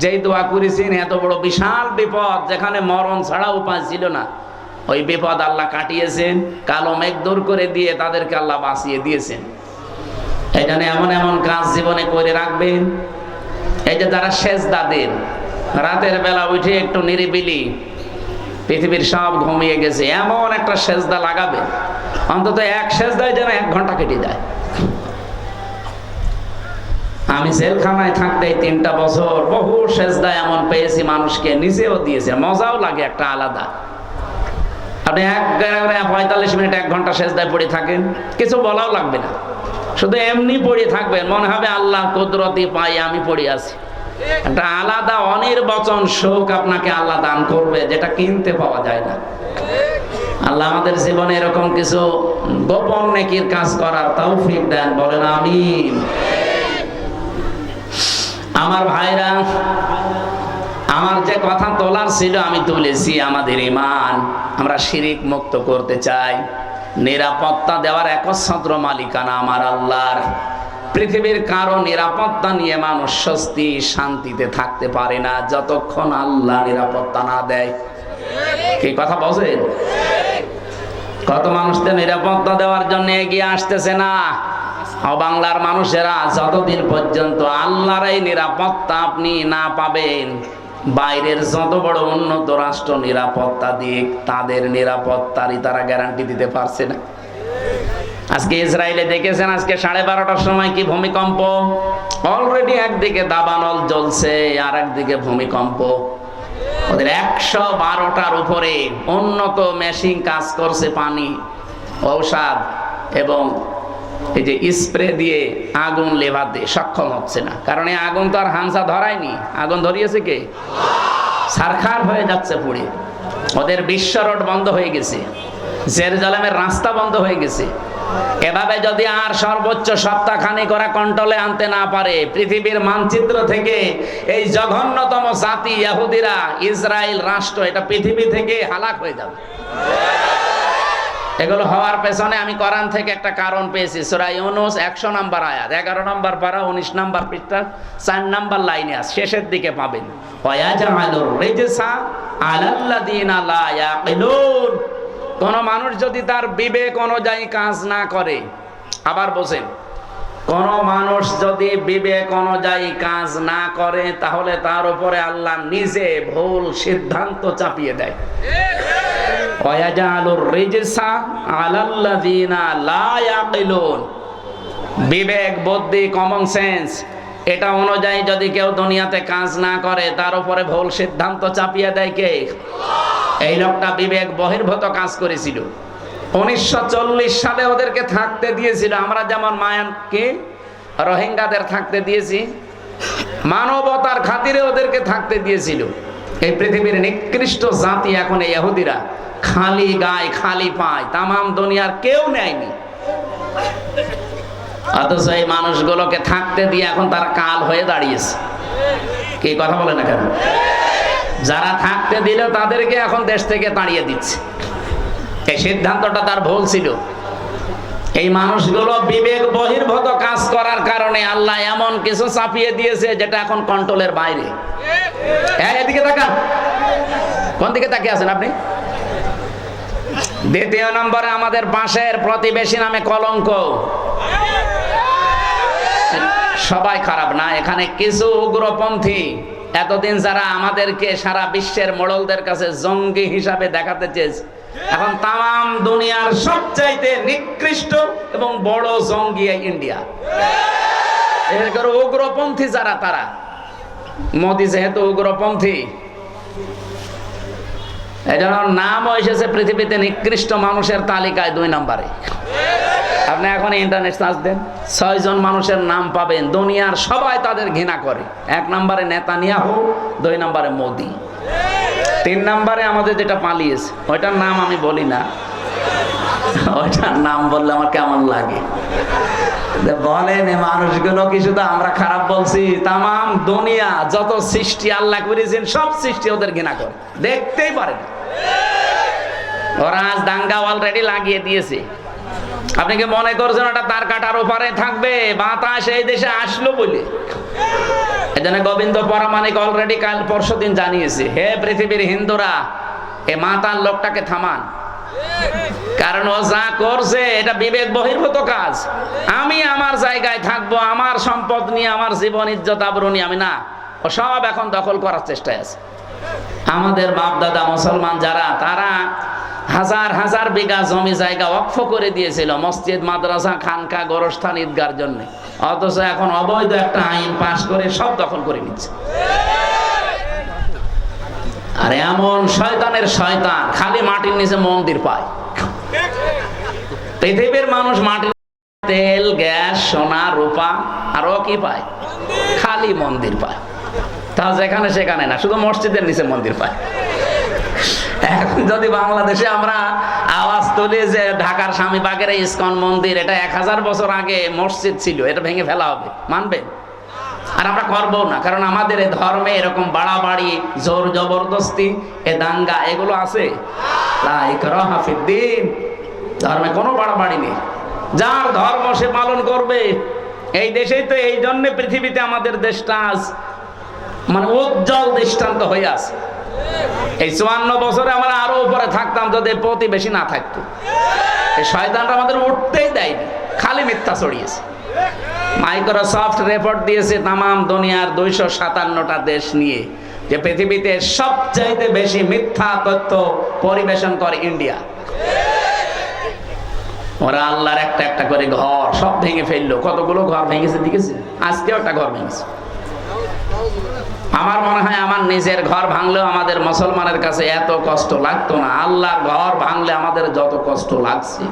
যেই দোয়া করেছেন, এত বড় বিশাল বিপদ যেখানে মরণ ছাড়া উপায় ছিল না, ওই বিপদ আল্লাহ কাটিয়েছেন, কালো মেঘ দূর করে দিয়ে তাদেরকে আল্লাহ বাঁচিয়ে দিয়েছেন। এই জন্য এমন এমন কাজ জীবনে করে রাখবেন। এই যে যারা সেজদা দেন, রাতের বেলা উঠে একটু নিরিবিলি, পৃথিবীর সব ঘুমিয়ে গেছে, এমন একটা সেজদা লাগাবে, অন্তত এক সেজদায় যেন 1 ঘন্টা কেটে যায়। আমি জেলখানায় থাকতে 3টা বছর বহু সেজদা এমন পেয়েছি, মানুষকে নিজেও দিয়েছে, মজাও লাগে একটা আলাদা। আপনি 45 মিনিট 1 ঘন্টা সেজদায় পড়ে থাকেন, কিছু বলাও লাগবে না, শুধু এমনি পড়ে থাকবেন, মনে হবে আল্লাহ কুদরতি পাই আমি পড়ে আছি। একটা আলাদা অনির্বচন সুখ আপনাকে আল্লাহ দান করবে, যেটা কিনতে পাওয়া যায় না। আল্লাহ আমাদের জীবনে এরকম কিছু গোপন নেকির কাজ করার তৌফিক দেন, বলেন আমিন। আমার ভাইরা, আমার যে কথা তোলার ছিল আমি তুলেছি। আমাদের ঈমান আমরা শিরিক মুক্ত করতে চাই। নিরাপত্তা দেওয়ার একচ্ছত্র মালিকানা আমার আল্লাহর। পৃথিবীর কারো নিরাপত্তা নিয়ে মানুষ স্বস্তি শান্তিতে থাকতে পারে না যতক্ষণ আল্লাহ নিরাপত্তা না দেয়। কি কথা বলেন? কত মানুষদের নিরাপত্তা দেওয়ার জন্য এগিয়ে আসতেছে না বাংলার মানুষেরা, যতদিন পর্যন্ত আল্লাহর এই নিরাপত্তা আপনি না পাবেন, বাইরের যত বড় উন্নত রাষ্ট্র নিরাপত্তা দিয়ে তাদের নিরাপত্তারই তারা গ্যারান্টি দিতে পারছে না। আজকে ইসরায়েলে দেখেছেন, আজকে 12:30টার সময় কি ভূমিকম্প, অলরেডি একদিকে দাবানল জ্বলছে আর একদিকে ভূমিকম্প। ওদের 112টার উপরে উন্নত মেশিন কাজ করছে, পানি, ঔষধ এবং এই যে স্প্রে দিয়ে আগুন লেভাতে সক্ষম হচ্ছে না, কারণ এই আগুন তো আর হামসা ধরায়নি, আগুন ধরিয়েছে কে? ছারখার হয়ে যাচ্ছে পুড়ে। ওদের বিশ্ব রোড বন্ধ হয়ে গেছে, জেরুজালেমের রাস্তা বন্ধ হয়ে গেছে। এভাবে যদি আর সর্বোচ্চ সপ্তাহখানেক ওরা কন্ট্রোলে আনতে না পারে, পৃথিবীর মানচিত্র থেকে এই জঘন্যতম জাতি ইহুদিরা, ইসরায়েল রাষ্ট্র, এটা পৃথিবী থেকে হালাক হয়ে যাবে। এগুলো হওয়ার পেছনে আমি কোরআন থেকে একটা কারণ পেয়েছি। সূরা ইউনূস 100 নম্বর আয়াত, 11 নম্বর পারা, 19 নম্বর পৃষ্ঠা, 4 নম্বর লাইনে আছে, শেষের দিকে পাবেন। ওয়ায়াজআলুর রিজসা আলাল্লাযিনা লা ইয়াকিলুন। কোন মানুষ যদি তার বিবেক অনুযায়ী কাজ না করে, আবার বলেন, কোন মানুষ যদি বিবেক অনুযায়ী কাজ না করে, তাহলে তার উপরে আল্লাহ নিজে ভুল সিদ্ধান্ত চাপিয়ে দেয়। ওয়ায়াজআলুর রিজসা আলাল্লাযিনা লা ইয়াকিলুন। বিবেক, বুদ্ধি, কমন সেন্স, এটা অনুযায়ী যদি কেউ দুনিয়াতে কাজ না করে, তার উপরে ভুল সিদ্ধান্ত চাপিয়ে দেয় কে? এই লোকটা বিবেক বহির্ভূত কাজ করেছিল। 1940 সালে ওদেরকে থাকতে দিয়েছিল, আমরা যেমন মায়ানকে রোহিঙ্গাদের থাকতে দিয়েছি, মানবতার খাতিরে ওদেরকে থাকতে দিয়েছিল। এই পৃথিবীর নিকৃষ্ট জাতি এখন এই ইহুদিরা, খালি গায় খালি পায়, তামাম দুনিয়ার কেউ নেয়নি। অথচ এই মানুষগুলোকে থাকতে দিয়ে এখন তারা কাল হয়ে দাঁড়িয়েছে। কি কথা বলে না কেন? যারা থাকতে দিল তাদেরকে এখন দেশ থেকে তাড়িয়ে দিচ্ছে। এই সিদ্ধান্তটা তার ভুল ছিল। এই মানুষগুলো বিবেক বহির্ভূত কাজ করার কারণে আল্লাহ এমন কিছু চাপিয়ে দিয়েছে যেটা এখন কন্ট্রোলের বাইরে। এদিকে তাকান, কোন দিকে তাকিয়ে আছেন আপনি? দ্বিতীয় নম্বরে আমাদের পাশের প্রতিবেশী নামে কলঙ্ক। সবাই খারাপ না, এখানে কিছু উগ্রপন্থী এতদিন যারা আমাদেরকে সারা বিশ্বের মোড়লদের কাছে জঙ্গি হিসাবে দেখাতে চেয়েছে, এখন তাম দুনিয়ার সবচাইতে নিকৃষ্ট এবং বড় জঙ্গি ইন্ডিয়া। এর উগ্রপন্থী যারা, তারা মোদী যেহেতু উগ্রপন্থী, এই জন্য নামও এসেছে পৃথিবীতে নিকৃষ্ট মানুষের তালিকায় 2 নম্বরে। আপনি এখন ইন্টারনেট সার্চ দেন, 6 জন মানুষের নাম পাবেন দুনিয়ার সবাই তাদের ঘৃণা করে। 1 নম্বরে নেতানিয়াহু, 2 নম্বরে মোদী, 3 নম্বরে আমাদের যেটা পালিয়েছে, ওইটার নাম আমি বলি না, ওইটার নাম বললে আমার কেমন লাগে। বলেন এই মানুষগুলো কি শুধু আমরা খারাপ বলছি? তাম দুনিয়া যত সৃষ্টি আল্লাহ করেছেন সব সৃষ্টি ওদের ঘৃণা করে, দেখতেই পারে না। ওরা আজ দাঙ্গা অলরেডি লাগিয়ে দিয়েছে। আপনি কি মনে করছেন ওটা তার কাটার ওপারে থাকবে? বাতাস এই দেশে আসলো বলে। এজন্য গোবিন্দ পরামানিক অলরেডি কাল পরশু দিন জানিয়েছে, হে পৃথিবীর হিন্দুরা, এ মাতাল লোকটাকে থামান, কারণ ও যা করছে এটা বিবেক বহির্ভূত কাজ। আমি আমার জায়গায় থাকবো, আমার সম্পদ নিয়ে, আমার জীবন ইজ্জত আবরু নিয়ে আমি না, ও সব এখন দখল করার চেষ্টায় আছে। আমাদের বাপ দাদা মুসলমান যারা, তারা হাজার হাজার বিঘা জমি জায়গা ওয়াকফ করে দিয়েছিল মসজিদ, মাদ্রাসা, খানকা, গোরস্থান, ঈদগার জন্য, অথচ এখন অবৈধ একটা আইন পাশ করে সব দখল করে নিচ্ছে। আর এমন শয়তানের শয়তান খালি মাটির নিচে মন্দির পায়। পৃথিবীর মানুষ মাটির তেল, গ্যাস, সোনা, রূপা, আরো কি পায়? খালি মন্দির পায়। তা যেখানে সেখানে না, শুধু মসজিদের নিচে মন্দির পায়। এখন যদি বাংলাদেশে আমরা আওয়াজ তুলি যে ঢাকার স্বামীবাগের ইসকন মন্দির, এটা 1000 বছর আগে মসজিদ ছিল, এটা ভেঙে ফেলা হবে, মানবেন? আর আমরা করবো না, কারণ আমাদের এই ধর্মে এরকম বাড়াবাড়ি, জোর জবরদস্তি, এ দাঙ্গা, এগুলো আছে। লা ইকরাহা ফিদ্দীন, ধর্মে কোনো বাড়াবাড়ি নেই, যার ধর্ম সে পালন করবে। এই দেশেই তো এই জন্য পৃথিবীতে আমাদের দেশটা আজ মানে উজ্জ্বল দৃষ্টান্ত হয়ে আছে। এই 54 বছরে আমরা আরো উপরে থাকতাম যদি প্রতিবেশী না থাকতো। এই শয়তানরা আমাদের উঠতেই দেয়নি, খালি মিথ্যা ছড়িয়েছে। মাইক্রোসফট রিপোর্ট দিয়েছে তাম দুনিয়ার 257টা দেশ নিয়ে, যে পৃথিবীতে সবচাইতে বেশি মিথ্যা তথ্য পরিবেশন করে ইন্ডিয়া। ওরা আল্লাহর একটা একটা করে ঘর সব ভেঙে ফেললো। কতগুলো ঘর ভেঙেছে দেখেছে? আজকেও একটা ঘর ভেঙেছে। আমার মনে হয় আমার নিজের ঘর ভাঙলেও আমাদের মুসলমানের কাছে এত কষ্ট লাগতো না, আল্লাহর ঘর ভাঙলে আমাদের যত কষ্ট লাগছে।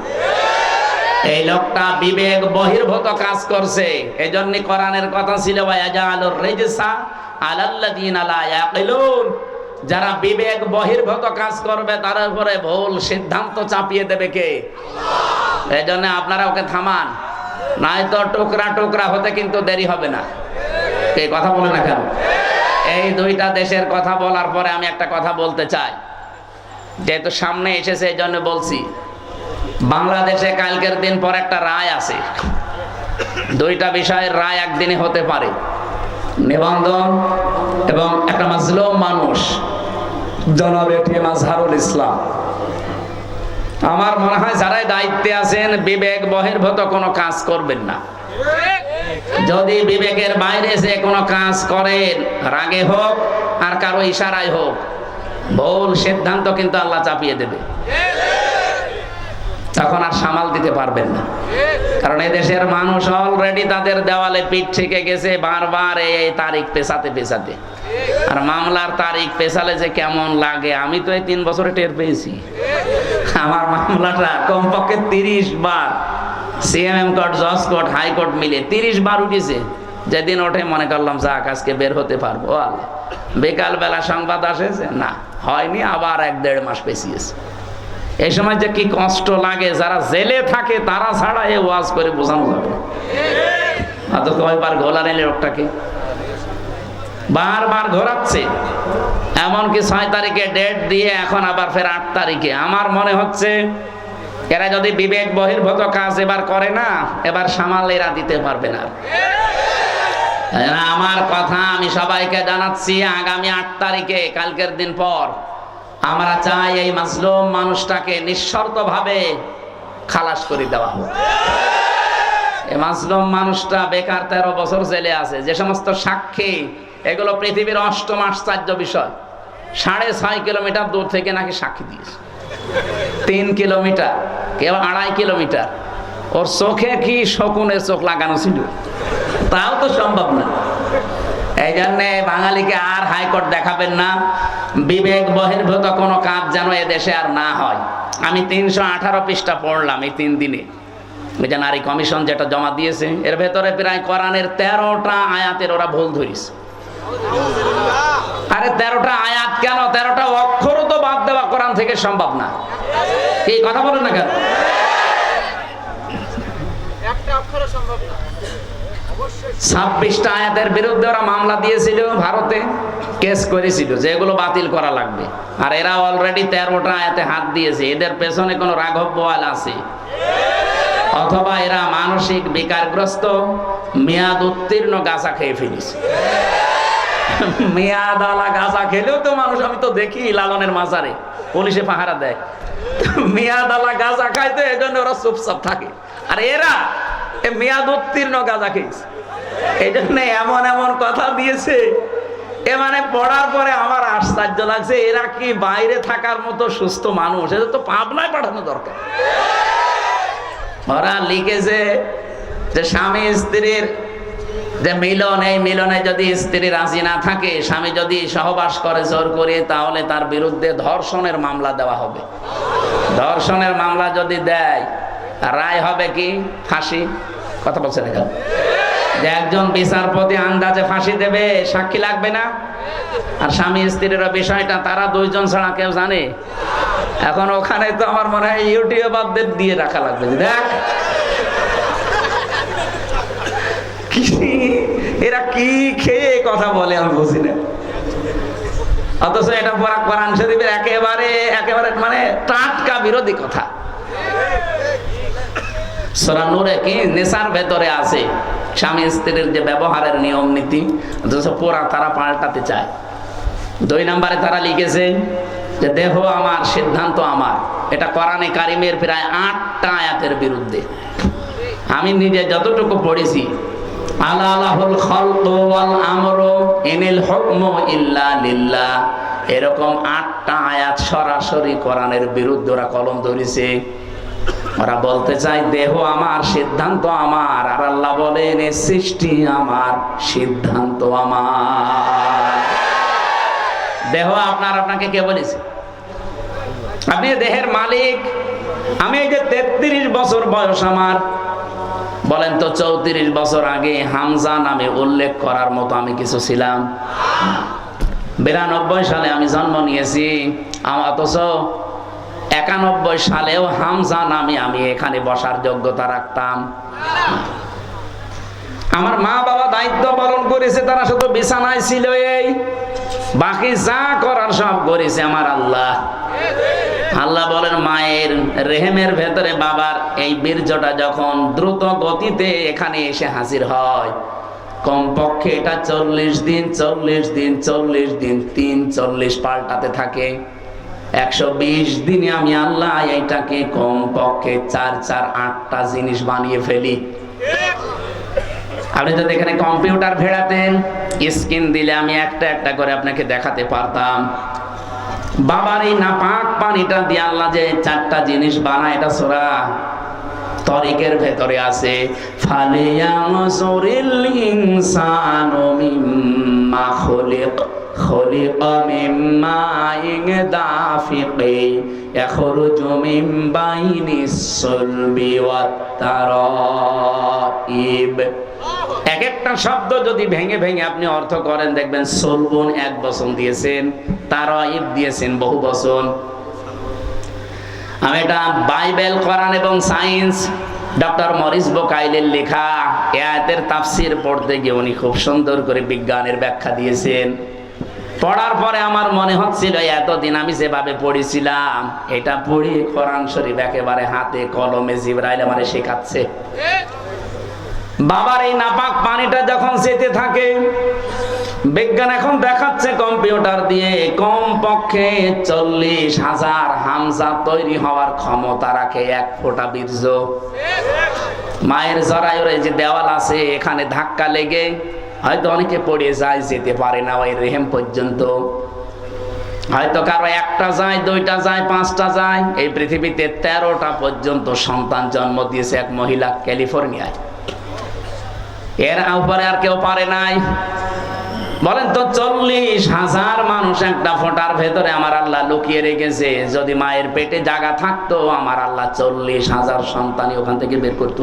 এই লোকটা বিবেক বহির্ভূত কাজ করছে। এই জন্য কোরআনের কথা ছিল, ওয়ায়াজালুর রিজসা আলাল্লাযিনা লা ইয়াকিলুন, যারা বিবেক বহির্ভূত কাজ করবে তার উপরে ভুল সিদ্ধান্ত চাপিয়ে দেবে কে? আল্লাহ। এই জন্য আপনারা ওকে থামান, নয়তো টুকরা টুকরা হতে কিন্তু দেরি হবে না। এই কথা বলে না কেন? এই 2টা দেশের কথা বলার পরে আমি একটা কথা বলতে চাই, যেহেতু সামনে এসেছে এই জন্য বলছি। বাংলাদেশে কালকের দিন পর একটা রায় আছে, 2টা বিষয়ের রায় একদিনে হতে পারে, নিবন্ধন এবং একটা মাজলুম মানুষ জনাব এটিএম আজহারুল ইসলাম। আমার মনে হয় যারাই দায়িত্বে আছেন বিবেক বহির্ভূত কোনো কাজ করবেন না। যদি বিবেকের বাইরে যে কোনো কাজ করেন, রাগে হোক আর কারো ইশারায় হোক, ভুল সিদ্ধান্ত কিন্তু আল্লাহ চাপিয়ে দেবে, তখন আর সামাল দিতে পারবেন না। কারণ এদেশের মানুষ অলরেডি তাদের দেওয়ালে পিঠ থেকে গেছে বারবার এই তারিখ পেছাতে পেছাতে। আর মামলার তারিখ পেছালে যে কেমন লাগে আমি তো এই 3 বছরে টের পেয়েছি। আমার মামলাটা কমপক্ষে 30 বার সিএমএম কোর্ট, জজ কোর্ট, হাইকোর্ট মিলে 30 বার উঠেছে। যেদিন ওঠে মনে করলাম যাক আজকে বের হতে পারবো। আল্লাহ, বিকাল বেলা সংবাদ আসেছে না, হয়নি, আবার 1-1.5 মাস পেছিয়েছে। এই সময় যে কি কষ্ট লাগে, যারা জেলে থাকে তারা ছাড়া এ ওয়াজ করে বোঝানো যাবে। অত কয়বার ঘোলা নিলে লোকটাকে বারবার ঘোরাচ্ছে, এমনকি 6 তারিখে ডেট দিয়ে এখন আবার ফের 8 তারিখে। আমার মনে হচ্ছে এরা যদি বিবেক বহির্ভূত কাজ এবার করে না, এবার সামাল এরা দিতে পারবে না। আমার কথা আমি সবাইকে জানাচ্ছি, আগামী 8 তারিখে কালকের দিন পর আমরা চাই এই মাজলুম মানুষটাকে নিঃশর্ত ভাবে খালাস করে দেওয়া হোক। এই মাজলুম মানুষটা বেকার 13 বছর জেলে আছে। যে সমস্ত সাক্ষী, এগুলো পৃথিবীর অষ্টম আশ্চর্য বিষয়। 6.5 কিলোমিটার দূর থেকে নাকি সাক্ষী দিয়েছে, 3 কিলোমিটার, কেউ 2.5 কিলোমিটার। ওর চোখে কি শকুনের চোখ লাগানো ছিল, তাও তো সম্ভব না। এই জন্যে বাঙালিকে আর হাইকোর্ট দেখাবেন না, বিবেক বহির্ভূত কোনো কাজ যেন এ দেশে আর না হয়। আমি 318 পৃষ্ঠা পড়লাম এই 3 দিনে। ওই যে নারী কমিশন যেটা জমা দিয়েছে, এর ভেতরে প্রায় কোরআনের 13টা আয়াতের ওরা ভুল ধরিস। আরে 13টা আয়াত কেন, 13টা অক্ষরও তো বাদ দেওয়া কোরআন থেকে সম্ভব না। এই কথা বলেন না কেন? একটা অক্ষরও সম্ভব না। 26টা আয়াতের বিরুদ্ধে ওরা মামলা দিয়েছিল, ভারতে কেস করেছিল যে এগুলো বাতিল করা লাগবে। আর এরা অলরেডি 13টা আয়াতে হাত দিয়েছে। এদের পেছনে কোনো রাঘব বোয়াল আছে, অথবা এরা মানসিক বিকারগ্রস্ত মেয়াদ উত্তীর্ণ গাঁজা খেয়ে ফেলেছে। মেয়াদালা গাঁজা খেলেও তো মানুষ, আমি তো দেখি লালনের মাজারে পুলিশে পাহারা দেয়, মেয়াদালা গাঁজা খাইতে, এই জন্য ওরা চুপচাপ থাকে। আর এরা মেয়াদ উত্তীর্ণ গাঁজা খেয়েছে, এই জন্য এমন এমন কথা দিয়েছে। এ মানে পড়ার পরে আমার আশ্চর্য লাগছে, এরা কি বাইরে থাকার মতো সুস্থ মানুষ? এদের তো পাবনায় পাঠানো দরকার। ওরা লিখেছে যে স্বামী স্ত্রীর যে মিলন, এই মিলনে যদি স্ত্রী রাজি না থাকে, স্বামী যদি সহবাস করে জোর করে, তাহলে তার বিরুদ্ধে ধর্ষণের মামলা দেওয়া হবে। ধর্ষণের মামলা যদি দেয়, রায় হবে কি? ফাঁসি। কথা বলছেন এখানে যে একজন বিচারপতি আন্দাজে ফাঁসি দেবে, সাক্ষী লাগবে না। আর স্বামী স্ত্রীর বিষয়টা তারা 2 জন ছাড়া কেউ জানে। এখন ওখানে তো আমার মনে হয় ইউটিউবারদের দিয়ে রাখা লাগবে। দেখ এরা কি খেয়ে কথা বলে আমি বুঝি না। অথচ এটা পড়া কোরআন শরীফের একেবারে মানে টাটকা বিরোধী কথা। সূরা নূরে কি নিসার ভেতরে আছে স্বামী স্ত্রীর যে ব্যবহারের নিয়ম নীতি, অথচ পুরা তারা পাল্টাতে চায়। 2 নম্বরে তারা লিখেছে যে দেহ আমার, সিদ্ধান্ত আমার। এটা কোরআনে কারিমের প্রায় 8টা আয়াতের বিরুদ্ধে। আমি নিজে যতটুকু পড়েছি, আলাহুল খালকু ওয়াল আমরু ইনিল হুকমু ইল্লা লিল্লাহ, এরকম 8টা আয়াত সরাসরি কোরআনের বিরুদ্ধে ওরা কলম ধরেছে। ওরা বলতে চায় দেহ আমার, সিদ্ধান্ত আমার। আর আল্লাহ বলেন সৃষ্টি আমার, সিদ্ধান্ত আমার। দেহ আপনার, আপনাকে কে বলেছে? আপনি দেহের মালিক। আমি এই যে 33 বছর বয়স আমার, বলেন তো 34 বছর আগে হামজা নামে উল্লেখ করার মতো আমি কিছু ছিলাম? 92 সালে আমি জন্ম নিয়েছি, অথচ 91 সালেও হামজা নামে আমি এখানে বসার যোগ্যতা রাখতাম। আমার মা বাবা দায়িত্ব পালন করেছে, তারা শুধু বিছানায় ছিল, এই বাকি যা করার সব করেছে আমার আল্লাহ। আল্লাহ বলেন মায়ের রেহেমের ভেতরে বাবার এই বীর্যটা যখন দ্রুত গতিতে এখানে এসে হাজির হয়, কমপক্ষে এটা 40 দিন 40 দিন 40 দিন 40 পাল্টাতে থাকে। 120 দিনে আমি আল্লাহ এইটাকে কমপক্ষে 4-8টা জিনিস বানিয়ে ফেলি। আপনি যদি এখানে কম্পিউটার ভেড়াতেন, স্ক্রিন দিলে আমি একটা একটা করে আপনাকে দেখাতে পারতাম। বাবার এই নাপাক পানিটা দিয়ে আল্লাহ যে 4টা জিনিস বানায়, এটা সূরা তরিকের ভেতরে আছে। ফালিয়ানজুরিল ইনসানু মিম্মা খুলিক, খুলিকা মিম্মা দাফিকি ইয়াখরুজু মিন বাইনিস সুলবি ওয়াত তারাইব। এক একটা শব্দ যদি ভেঙে ভেঙে আপনি অর্থ করেন, দেখবেন সুলবুন 1 বচন দিয়েছেন, তারাইব দিয়েছেন বহু বচন। আমি এটা বাইবেল, কোরআন এবং সায়েন্স, ডক্টর মরিস বোকাইলের লেখা এই আয়াতের তাফসীর পড়তে গিয়ে উনি খুব সুন্দর করে বিজ্ঞানের ব্যাখ্যা দিয়েছেন। পড়ার পরে আমার মনে হচ্ছিল এতদিন আমি যেভাবে পড়েছিলাম, এটা পড়ি কোরআন শরীফ একেবারে হাতে কলমে জিবরাইল আমারে শেখাচ্ছে। বাবার এই নাপাক পানিটা যখন যেতে থাকে, বিজ্ঞান এখন দেখাচ্ছে কম্পিউটার দিয়ে কমপক্ষে 40,000 হামজা তৈরি হওয়ার ক্ষমতা রাখে এক ফোঁটা বীর্য। মায়ের জরায়ুর যে দেওয়াল আছে এখানে ধাক্কা লেগে হয়তো অনেকে পড়ে যায়, যেতে পারে না ওই রেহেম পর্যন্ত। হয়তো কারো একটা যায়, দুইটা যায়, পাঁচটা যায়। এই পৃথিবীতে 13টা পর্যন্ত সন্তান জন্ম দিয়েছে এক মহিলা ক্যালিফোর্নিয়ায়। এর উপরে আর কেউ পারে নাই। বলেন তো 40,000 মানুষ একটা ফোঁটার ভেতরে আমার আল্লাহ লুকিয়ে রেখেছে। যদি মায়ের পেটে জায়গা থাকতো আমার আল্লাহ 40,000 সন্তানই ওখান থেকে বের করতো।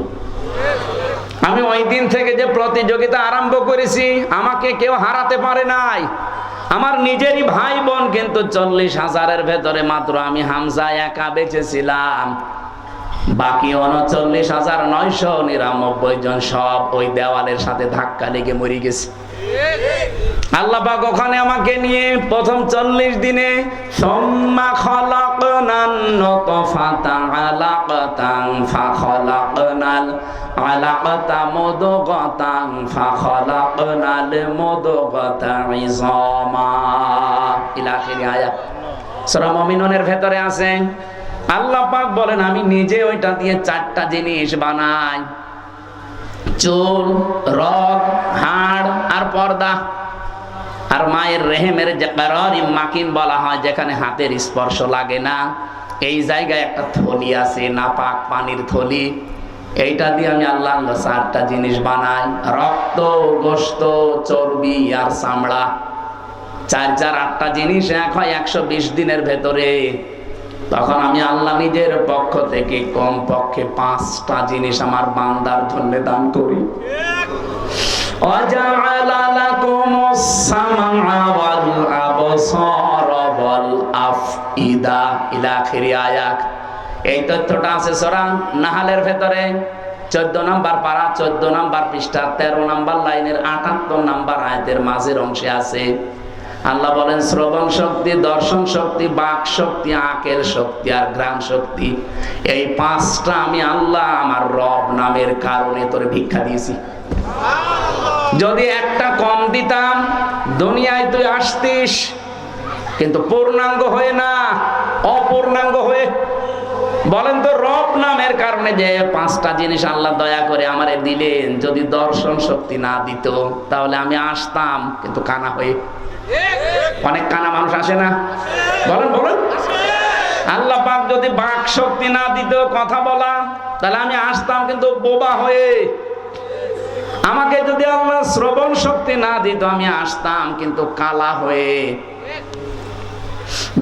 আমি ওই দিন থেকে যে প্রতিযোগিতা আরম্ভ করেছি, আমাকে কেউ হারাতে পারে নাই। আমার নিজেরই ভাই বোন কিন্তু 40,000-এর ভেতরে মাত্র আমি হামজা একা বেঁচেছিলাম। বাকি 39,999 জন সব ওই দেওয়ালের সাথে ধাক্কা লেগে মরে গেছে। আল্লাহ পাক ওখানে আমাকে নিয়ে প্রথম 40 দিনে সুম্মা খালাকনান নুতফাতা আলাকাতান ফাখালাকনাল আলাকাতা মুদগাতান ফাখালাকনাল মুদগাতা ইযামা ইলা আখির আয়াত। সূরা মুমিনুনের ভেতরে আছে আল্লাহ পাক বলেন আমি নিজে ওইটা দিয়ে 4টা জিনিস বানাই, চুল, রগ, হাড় আর পর্দা। আর মায়ের রেহেমের যে কারারি মাকিন বলা হয়, যেখানে হাতের স্পর্শ লাগে না, এই জায়গায় একটা থলি আছে, নাপাক পানির থলি। এইটা দিয়ে আমি আল্লাহ 4টা জিনিস বানাই, রক্ত, গোশত, চর্বি আর চামড়া। 4 8টা জিনিস এক হয় 120 দিনের ভেতরে। তখন আমি আল্লাহ নিজের পক্ষ থেকে কমপক্ষে 5টা জিনিস আমার বান্দার জন্য দান করি। وَجَعَلَ لَكُمُ السَّمْعَ وَالْأَبْصَارَ وَالْأَفْئِدَةَ ইলা আখির আয়াত। এই তথ্যটা আছে সূরা নাহলের ভেতরে 14 নম্বর পারা, 14 নম্বর পৃষ্ঠা, 13 নম্বর লাইনের 78 নম্বর আয়াতের মাঝের অংশে আছে। আল্লাহ বলেন শ্রবণ শক্তি, দর্শন শক্তি, বাক শক্তি, আকেল শক্তি আর ঘ্রাণ শক্তি, এই 5টা আমি আল্লাহ আমার রব নামের কারণে তোরে ভিক্ষা দিয়েছি। যদি একটা কম দিতাম দুনিয়ায় তুই আসতিস, কিন্তু পূর্ণাঙ্গ হয়ে না, অপূর্ণাঙ্গ হয়ে। বলেন তো রব নামের কারণে যে 5টা জিনিস আল্লাহ দয়া করে আমারে দিলেন, যদি দর্শন শক্তি না দিত তাহলে আমি আসতাম কিন্তু কানা হয়ে। অনেক কানা মানুষ আসে না? বলেন বলেন। আল্লাহ পাক যদি বাক শক্তি না দিত কথা বলা, তাহলে আমি আসতাম কিন্তু বোবা হয়ে। আমাকে যদি আল্লাহ শ্রবণ শক্তি না দিত আমি আসতাম কিন্তু কালা হয়ে।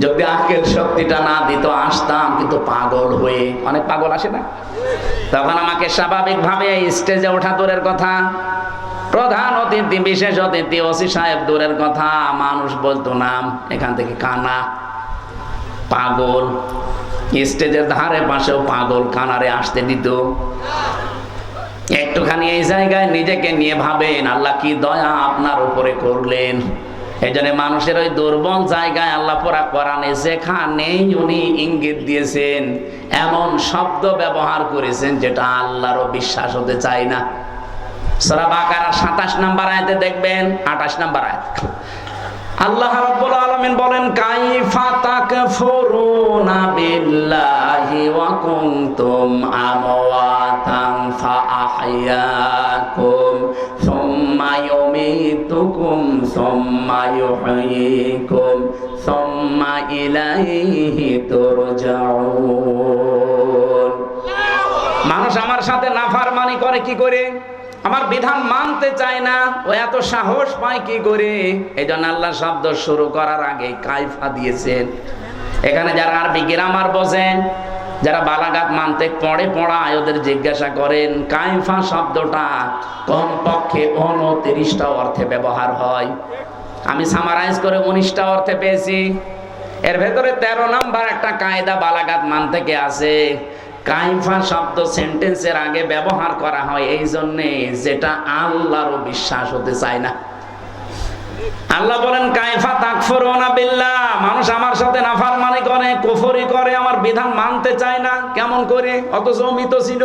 যদি আকেল শক্তিটা না দিত আসতাম কিন্তু পাগল হয়ে। অনেক পাগল আসে না? তখন আমাকে স্বাভাবিকভাবে স্টেজে ওঠা দূরের কথা, প্রধান অতিথি, বিশেষ অতিথি, ওসি সাহেব দূরের কথা, মানুষ বলতো নাম, এখান থেকে কানা, পাগল। স্টেজের ধারে পাশেও পাগল কানারে আসতে দিত। একটুখানি এই জায়গায় নিজেকে নিয়ে ভাবেন আল্লাহ কি দয়া আপনার উপরে করলেন। এই জন্য মানুষের ওই দুর্বল জায়গায় আল্লাহ পুরা কোরআনে যেখানেই উনি ইঙ্গিত দিয়েছেন এমন শব্দ ব্যবহার করেছেন যেটা আল্লাহরও বিশ্বাস হতে চায় না। সূরা বাকারা 27 নম্বর আয়াতে দেখবেন, 28 নম্বর আয়াত আল্লাহ রাব্বুল আলামিন বলেন কাইফা তাকফুরুনা বিল্লাহি ওয়া কুনতুম আমওয়াতান ফাআহইয়াকুম সুম্মা ইউমীতুকুম সুম্মা ইউহয়ীকুম সুম্মা ইলাইহি তুরজাউন। মানুষ আমার সাথে নাফরমানি করে কি করে? আমার বিধান মানতে চায় না, ও এত সাহস পায় কি করে? এই জন্য আল্লাহ শব্দ শুরু করার আগে কাইফা দিয়েছেন। এখানে যারা আরবি গ্রামার বোঝেন, যারা বালাগাত মানতে পড়ায় ওদের জিজ্ঞাসা করেন কাইফা শব্দটা কমপক্ষে 29টা অর্থে ব্যবহার হয়। আমি সামারাইজ করে 19টা অর্থে পেয়েছি। এর ভেতরে 13 নম্বর একটা কায়দা বালাগাত মান থেকে আছে। কাইফা শব্দ সেন্টেন্সের আগে ব্যবহার করা হয় এই জন্যে যেটা আল্লাহরও বিশ্বাস হতে চায় না। আল্লাহ বলেন কাইফা তাকফুরুনা বিল্লাহ, মানুষ আমার সাথে নাফরমানি করে, কুফরি করে, আমার বিধান মানতে চায় না। কেমন করে? অথচ মৃত ছিল,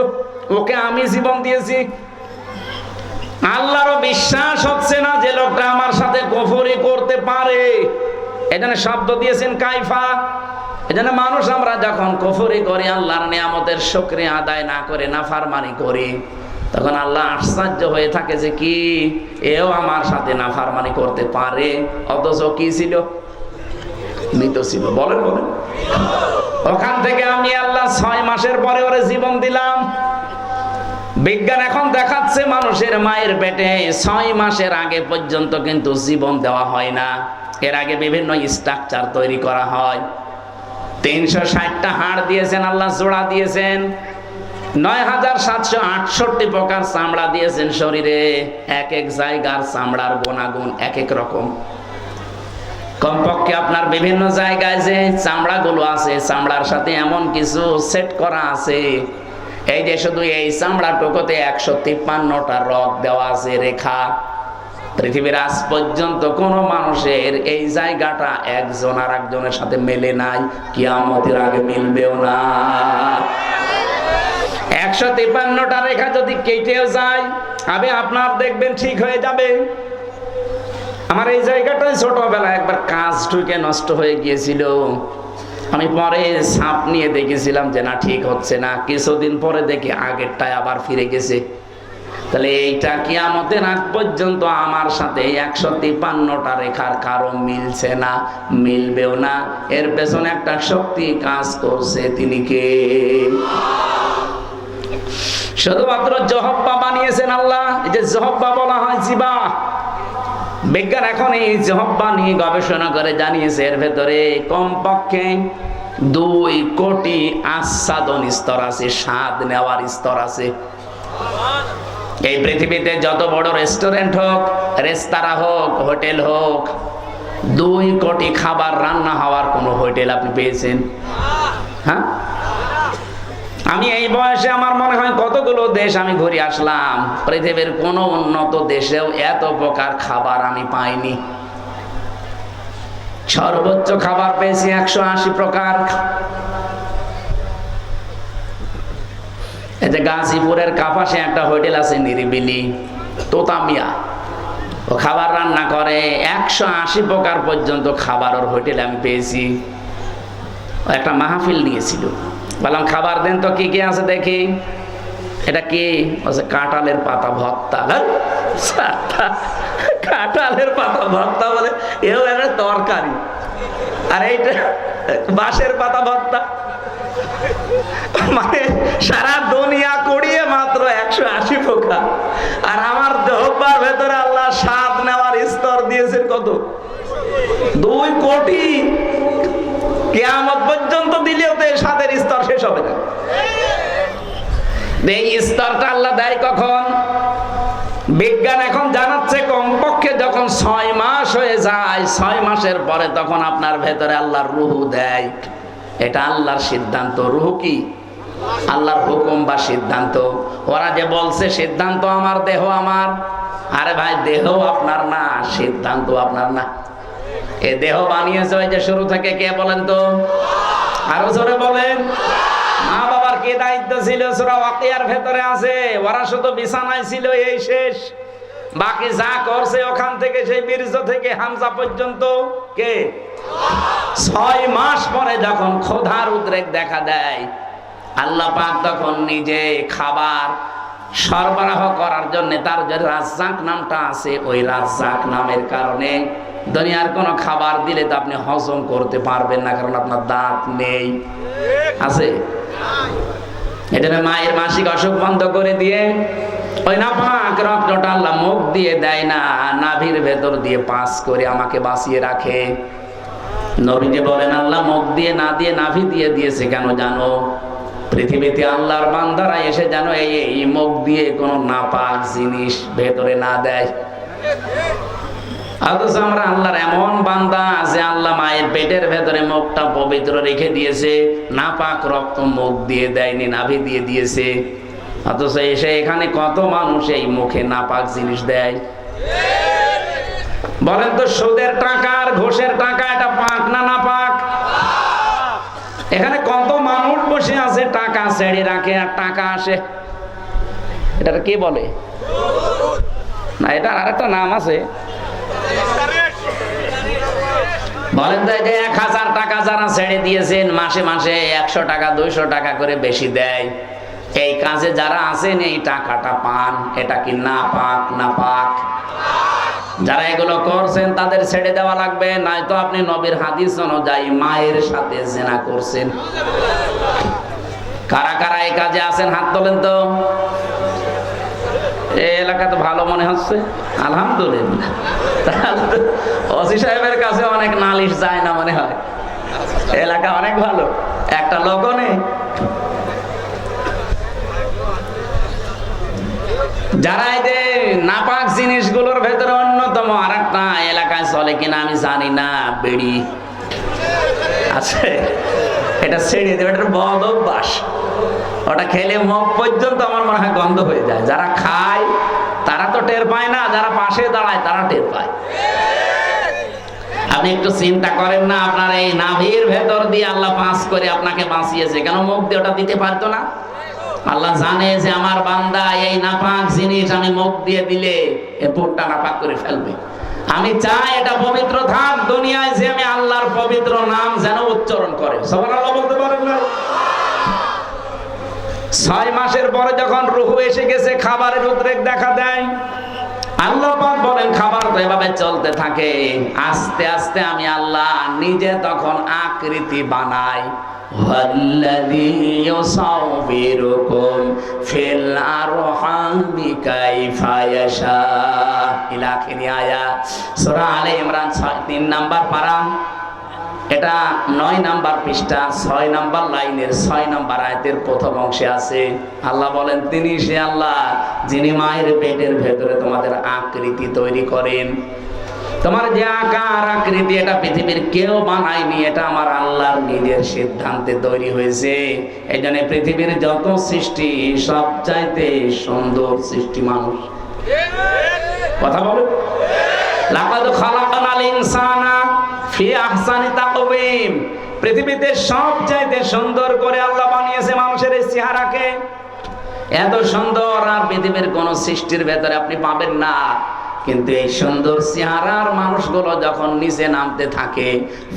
ওকে আমি জীবন দিয়েছি। আল্লাহরও বিশ্বাস হচ্ছে না যে লোকটা আমার সাথে কুফরি করতে পারে। এখানে শব্দ দিয়েছেন কাইফা। এজন্য মানুষ আমরা যখন কুফরি করি, আল্লাহর নিয়ামতের শুকরিয়া আদায় না করে নাফরমানি করি, তখন আল্লাহ আশ্চর্য হয়ে থাকে যে কি এও আমার সাথে নাফরমানি করতে পারে, অথচ কি ছিল? মৃত ছিল। বলেন বলেন। ওখান থেকে আমি আল্লাহ 6 মাসের পরে ওরে জীবন দিলাম। বিজ্ঞান এখন দেখাচ্ছে মানুষের মায়ের পেটে 6 মাসের আগে পর্যন্ত কিন্তু জীবন দেওয়া হয় না। এর আগে বিভিন্ন স্ট্রাকচার তৈরি করা হয়। 360টা হাড় দিয়েছেন আল্লাহ, জোড়া দিয়েছেন, 9768 প্রকার চামড়া দিয়েছেন শরীরে। এক এক জায়গার চামড়ার গুণাগুণ এক এক রকম। কমপক্ষে আপনার বিভিন্ন জায়গায় যে চামড়াগুলো আছে, চামড়ার সাথে এমন কিছু সেট করা আছে, এই যে শুধু এই চামড়ার টুকুতে 153টা রগ দেওয়া আছে, রেখা। পৃথিবীর আজ পর্যন্ত কোন মানুষের এই জায়গাটা একজন আর একজনের সাথে মেলে নাই, কিয়ামতের আগে মিলবেও না। 153টা রেখা যদি কেটেও যায়, আবে আপনার দেখবেন ঠিক হয়ে যাবে। আমার এই জায়গাটায় ছোটবেলায় একবার কাজ ঢুকে নষ্ট হয়ে গিয়েছিল। আমি পরে ছাপ নিয়ে দেখেছিলাম যে না, ঠিক হচ্ছে না। কিছুদিন পরে দেখি আগেরটায় আবার ফিরে গেছে। তাহলে এইটা কিয়ামতের আগ পর্যন্ত আমার সাথে 153টা রেখার কারো মিলছে না, মিলবেও না। এর পেছনে একটা শক্তি কাজ করছে, তিনি কে? শুধুমাত্র জহব্বা বানিয়েছেন আল্লাহ। এই যে জহব্বা বলা হয় জিবা, বিজ্ঞান এখন এই জহব্বা নিয়ে গবেষণা করে জানিয়েছে এর ভেতরে কমপক্ষে 2 কোটি আস্বাদন স্তর আছে, স্বাদ নেওয়ার স্তর আছে। এই পৃথিবীতে যত বড় রেস্টুরেন্ট হোক, রেস্তোরাঁ হোক, হোটেল হোক, 2 কোটি খাবার রান্না হওয়ার কোন হোটেল আপনি পেয়েছেন? হ্যাঁ, আমি এই বয়সে আমার মনে হয় কতগুলো দেশ আমি ঘুরে আসলাম, পৃথিবীর কোন উন্নত দেশেও এত প্রকার খাবার আমি পাইনি। সর্বোচ্চ খাবার পেয়েছি 180 প্রকার। এই যে গাজীপুরের কাপাসে একটা হোটেল আছে নিরিবিলি, তোতামিয়া, ও খাবার রান্না করে 180 প্রকার পর্যন্ত খাবার ওর হোটেলে আমি পেয়েছি। একটা মাহফিল নিয়েছিল, বললাম খাবার দেন তো কি কি আছে দেখি। এটা কি? বলছে কাঁঠালের পাতা ভর্তা। কাঁঠালের পাতা ভর্তা বলে, এও একটা তরকারি। আর এইটা বাঁশের পাতা ভর্তা। মানে সারা দুনিয়া করিয়ে মাত্র 180 প্রকার। আর আমার জহব্বার ভেতরে আল্লাহ স্বাদ নেওয়ার স্তর দিয়েছেন কত? 2 কোটি। কিয়ামত পর্যন্ত দিলেও তো স্বাদের স্তর শেষ হবে না। এই স্তরটা আল্লাহ দেয় কখন? বিজ্ঞান এখন জানাচ্ছে কমপক্ষে যখন 6 মাস হয়ে যায়, 6 মাসের পরে তখন আপনার ভেতরে আল্লাহর রূহ দেয়। এটা আল্লাহর সিদ্ধান্ত। রূহ কি? আল্লাহর হুকুম বা সিদ্ধান্ত। ওরা যে বলছে সিদ্ধান্ত আমার, দেহ আমার, আরে ভাই দেহ আপনার না, সিদ্ধান্ত আপনার না। এ দেহ বানিয়েছে ওই যে শুরু থেকে কে বলেন তো? আরো জোরে বলেন। মা বাবার কি দায়িত্ব ছিল? সূরা ওয়াকিয়ার ভেতরে আছে, ওরা শুধু বিছানায় ছিল, এই শেষ। বাকি যা করছে ওখান থেকে, সেই বীর্য থেকে হামজা পর্যন্ত কে? 6 মাস পরে যখন ক্ষুধার উদ্রেক দেখা দেয়, আল্লাহ পাক তখন নিজে খাবার সরবরাহ করার জন্য, তার যে রাজ্জাক নামটা আছে, ওই রাজ্জাক নামের কারণে দুনিয়ার কোন খাবার দিলে তো আপনি হজম করতে পারবেন না, কারণ আপনার দাঁত নেই। আছে? এজন্য মায়ের মাসিক অসুখ বন্ধ করে দিয়ে ওই নাপাক রক্তটা আল্লাহ মুখ দিয়ে দেয় না, নাভির ভেতর দিয়ে পাস করে আমাকে বাঁচিয়ে রাখে। নবীজি বলেন আল্লাহ মুখ দিয়ে না দিয়ে নাভি দিয়ে দিয়েছে কেন জানো? পৃথিবীতে আল্লাহর বান্দারা এসে যেন এই মুখ দিয়ে কোনো নাপাক জিনিস ভেতরে না দেয়। অথচ আমরা আল্লাহর এমন বান্দা যে আল্লাহ মায়ের পেটের ভেতরে মুখটা পবিত্র রেখে দিয়েছে, নাপাক রক্ত মুখ দিয়ে দেয়নি, নাভি দিয়ে দিয়েছে। অথচ এসে এখানে কত মানুষ এই মুখে নাপাক জিনিস দেয়। বলেন তো, সুদের টাকা আর ঘোষের টাকা এটা পাক না নাপাক? এখানে কত মানুষ বসে আছে, টাকা ছেড়ে রাখে আর টাকা আসে। এটা কি বলে না? এটা আরেকটা নাম আছে। বলেন তো, এই যে 1000 টাকা যারা ছেড়ে দিয়েছেন, মাসে মাসে 100 টাকা 200 টাকা করে বেশি দেয়, এই কাজে যারা আছেন এই টাকাটা পান, এটা কি না পাক না পাক? যারা এগুলো করছেন তাদের ছেড়ে দেওয়া লাগবে, নয়তো আপনি নবীর হাদিস অনুযায়ী মায়ের সাথে জিনা করছেন। কারা কারা এই কাজে আছেন হাত তোলেন তো। এই এলাকা তো ভালো মনে হচ্ছে, আলহামদুলিল্লাহ। তাহলে তো ওসি সাহেবের কাছে অনেক নালিশ যায় না মনে হয়, এলাকা অনেক ভালো, একটা লোকও নেই। যারা এই যে নাপাক জিনিসগুলোর ভেতরে অন্যতম আরেকটা এলাকায় চলে কিনা আমি জানি না, বিড়ি আছে, এটা ছেড়ে দেবে, এটা বদ অভ্যাস। ওটা খেলে মুখ পর্যন্ত আমার মনে হয় গন্ধ হয়ে যায়। যারা খায় তারা তো টের পায় না, যারা পাশে দাঁড়ায় তারা টের পায়। আপনি একটু চিন্তা করেন না, আপনার এই নাভির ভেতর দিয়ে আল্লাহ পাস করে আপনাকে বাঁচিয়েছে, কেন মুখ দিয়ে ওটা দিতে পারতো না? আল্লাহ জানে যে আমার বান্দা এই নাপাক জিনিস আমি মুখ দিয়ে দিলে এ পুরটা নাপাক করে ফেলবে। আমি চাই এটা পবিত্র থাক, দুনিয়ায় যে আমি আল্লাহর পবিত্র নাম যেন উচ্চারণ করে। সুবহানাল্লাহ বলতে পারেন না? 6 মাসের পরে যখন রূহ এসে গেছে, খাবারের উদ্রেক দেখা দেয়। আল্লাহ পাক বলেন খাবার তো এভাবে চলতে থাকে, আস্তে আস্তে আমি আল্লাহ নিজে তখন আকৃতি বানাই। ওয়াল্লাযী ইউসাউবিরুকুম ফিল আরহামি কাইফা ইয়াশা ইলা আখিরি আয়াত। সূরা আলে ইমরান 3 নাম্বার পারা, এটা 9 নাম্বার পৃষ্ঠা 6 নাম্বার লাইনের 6 নাম্বার আয়াতের প্রথম অংশে আছে। আল্লাহ বলেন তিনি সে আল্লাহ যিনি মায়ের পেটের ভেতরে তোমাদের আকৃতি তৈরি করেন। তোমার যে আকার আকৃতি এটা পৃথিবীর কেউ বানায়নি, এটা আমার আল্লাহর নিজের সিদ্ধান্তে তৈরি হয়েছে। এই জন্য পৃথিবীর যত সৃষ্টি সবচাইতে সুন্দর সৃষ্টি মানুষ। কথা বলো, লাকাদ খালাকনাল ইনসানা ফি আহসানি তাকওয়িম। পৃথিবীতে সবচাইতে সুন্দর করে আল্লাহ বানিয়েছে মানুষের এই চেহারাকে, এত সুন্দর আর পৃথিবীর কোন সৃষ্টির ভেতরে আপনি পাবেন না। কিন্তু এই সুন্দর চেহারার মানুষগুলো যখন নিচে নামতে থাকে,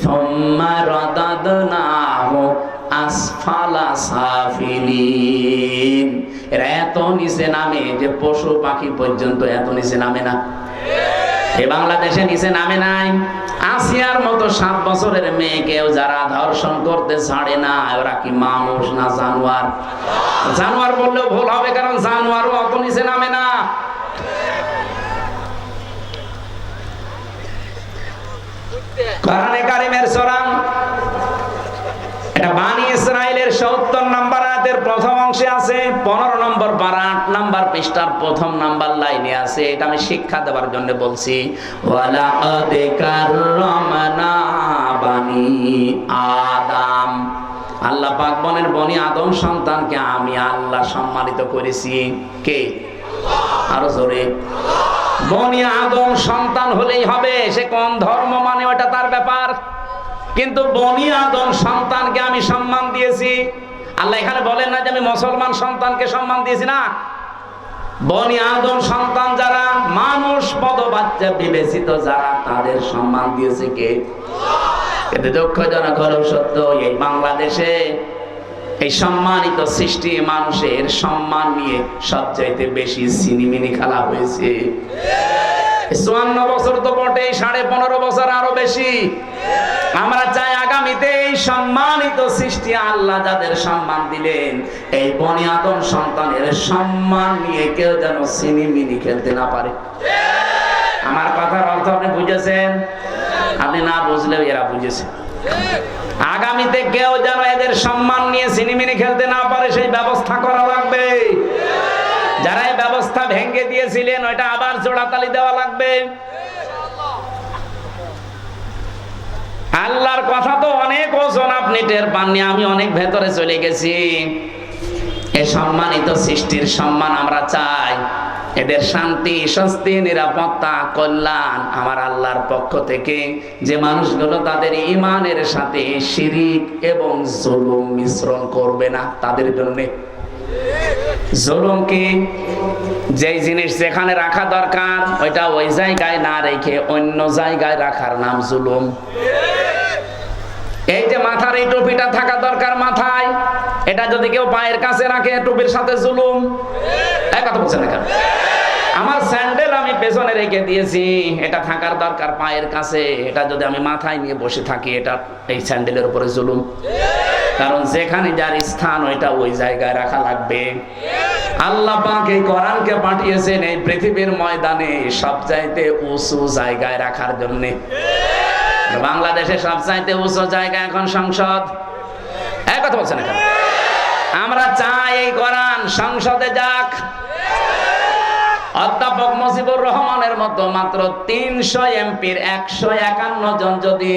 সুম্মা রাদাদনাহু আসফালা সাফিলিন, এরা এত নিচে নামে যে পশু পাখি পর্যন্ত এত নিচে নামে না। এই বাংলাদেশে নিচে নামে নাই। আসিয়ার মতো 7 বছরের মেয়েকেও যারা ধর্ষণ করতে ছাড়ে না, ওরা কি মানুষ না জানোয়ার? জানোয়ার বললেও ভুল হবে, কারণ জানোয়ারও অত নিচে নামে না। কোরআনে কারিমের সূরা এটা বানি ইসরাইলের 70 নাম্বার আয়াতের প্রথম অংশে আছে, 15 নম্বর পারা 8 নাম্বার পৃষ্ঠার প্রথম নাম্বার লাইনে আছে। এটা আমি শিক্ষা দেওয়ার জন্য বলছি। ওয়ালাকাদ কাররামনা বানি আদম, আল্লাহ পাক বলেন বনি আদম সন্তানকে আমি আল্লাহ সম্মানিত করেছি। কে? আরো জোরে। বনি আদম সন্তান হলেই হবে, সে কোন ধর্ম মানে ওটা তার ব্যাপার, কিন্তু বনি আদম সন্তানকে আমি সম্মান দিয়েছি। আল্লাহ এখানে বলেন না যে আমি মুসলমান সন্তানকে সম্মান দিয়েছি, না। বনি আদম সন্তান যারা মানুষ পদবাচ্চা বিবেচিত যারা, তাদের সম্মান দিয়েছে কে? কিন্তু দুঃখজনক হলেও সত্য, এই বাংলাদেশে এই সম্মানিত সৃষ্টি মানুষের সম্মান নিয়ে সবচাইতে বেশি সিনিমিনি খেলা হয়েছে। 54 বছর তো বটেই, 15.5 বছর আরো বেশি। আমরা চাই আগামীতে এই সম্মানিত সৃষ্টি আল্লাহ যাদের সম্মান দিলেন, এই বনি আদম সন্তানের সম্মান নিয়ে কেউ যেন সিনিমিনি খেলতে না পারে। আমার কথার অর্থ আপনি বুঝেছেন? আপনি না বুঝলেও এরা বুঝেছে। আগামীতে কেউ যেন এদের সম্মান নিয়ে সিনিমিনি খেলতে না পারে, সেই ব্যবস্থা করা লাগবে। যারা এই ব্যবস্থা ভেঙে দিয়েছিলেন ওইটা আবার জোড়াতালি দেওয়া লাগবে। আল্লাহর কথা তো অনেক ওজন, আপনি টের পাননি, আমি অনেক ভেতরে চলে গেছি। এই সম্মানিত সৃষ্টির সম্মান আমরা চাই, এদের শান্তি স্বস্তি নিরাপত্তা কল্যাণ আমার আল্লাহর পক্ষ থেকে। যে মানুষগুলো তাদের ঈমানের সাথে শিরিক এবং জুলুম মিশ্রণ করবে না, তাদের জন্য। জুলুম কি? যেই জিনিস যেখানে রাখা দরকার ওইটা ওই জায়গায় না রেখে অন্য জায়গায় রাখার নাম জুলুম। এই যে মাথার এই টুপিটা থাকা দরকার মাথায়, এটা যদি কেউ পায়ের কাছে রাখে টুপির সাথে জুলুম। এই কথা বলছেন না কেন? আমার স্যান্ডেল আমি পেছনে রেখে দিয়েছি, এটা থাকার দরকার পায়ের কাছে, এটা যদি আমি মাথায় নিয়ে বসে থাকি এটা এই স্যান্ডেলের উপরে জুলুম। কারণ যেখানে যার স্থান ওইটা ওই জায়গায় রাখা লাগবে। আল্লাহ পাক এই কোরআনকে পাঠিয়েছেন এই পৃথিবীর ময়দানে সবচাইতে উঁচু জায়গায় রাখার জন্য। বাংলাদেশে সবচাইতে উঁচু জায়গা এখন সংসদ। এক কথা বলছেন না? আমরা চাই এই কোরআন সংসদে যাক। অধ্যাপক মুজিবুর রহমানের মতো মাত্র 300 এমপির 151 জন যদি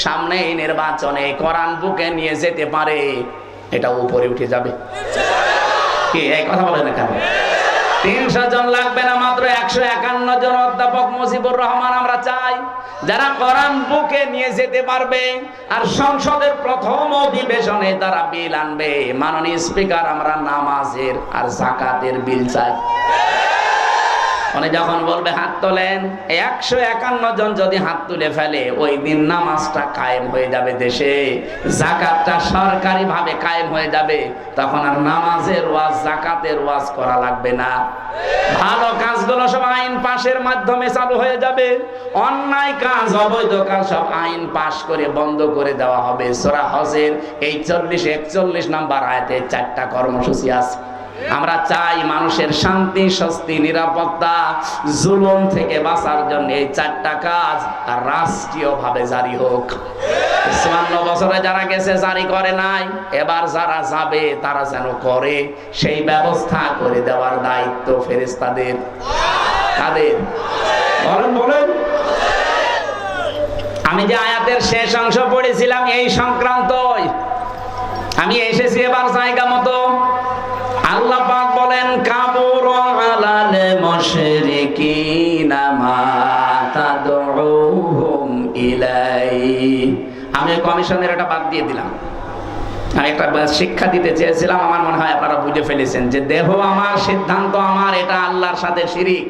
সামনে এই নির্বাচনে কোরআন বুকে নিয়ে যেতে পারে, এটা উপরে উঠে যাবে। কি এই কথা বলেন না কেন? 300 জন লাগবে না, মাত্র 151 জন অধ্যাপক মুজিবুর রহমান আমরা চাই, যারা কোরআন বুকে নিয়ে যেতে পারবে। আর সংসদের প্রথম অধিবেশনে তারা বিল আনবে। মাননীয় স্পিকার, আমরা নামাজের আর যাকাতের বিল চাই। মানে যখন বলবে হাত তোলেন, 151 জন যদি হাত তুলে ফেলে, ওই দিন নামাজটা কায়েম হয়ে যাবে দেশে, যাকাতটা সরকারি ভাবে কায়েম হয়ে যাবে। তখন আর নামাজের ওয়াজ যাকাতের ওয়াজ করা লাগবে না। ভালো কাজগুলো সব আইন পাশের মাধ্যমে চালু হয়ে যাবে। অন্যায় কাজ, অবৈধ কাজ সব আইন পাশ করে বন্ধ করে দেওয়া হবে। সূরা হজের এই 40-41 নম্বর আয়াতে 4টা কর্মসূচি আছে। আমরা চাই মানুষের শান্তি, স্বস্তি, নিরাপত্তা, জুলুম থেকে বাঁচার জন্য এই 4টা কাজ রাষ্ট্রীয়ভাবে জারি হোক। 54 বছরে যারা গেছে জারি করে নাই, এবার যারা যাবে তারা যেন করে, সেই ব্যবস্থা করে দেওয়ার দায়িত্ব ফেরেশতাদের। কাদের? বলেন। আমি যে আয়াতের শেষ অংশ পড়েছিলাম এই সংক্রান্তই আমি এসেছি এবার জায়গা মতো। আল্লাহ পাক বলেন, কাবুরা আলাল মুশরিকিনা মা তাদউহুম ইলাই। আমি কমিশনের এটা বাদ দিয়ে দিলাম। আমি একটা শিক্ষা দিতে চেয়েছিলাম, আমার মনে হয় আপনারা বুঝে ফেলেছেন যে দেহ আমার, সিদ্ধান্ত আমার, এটা আল্লাহর সাথে শিরিক।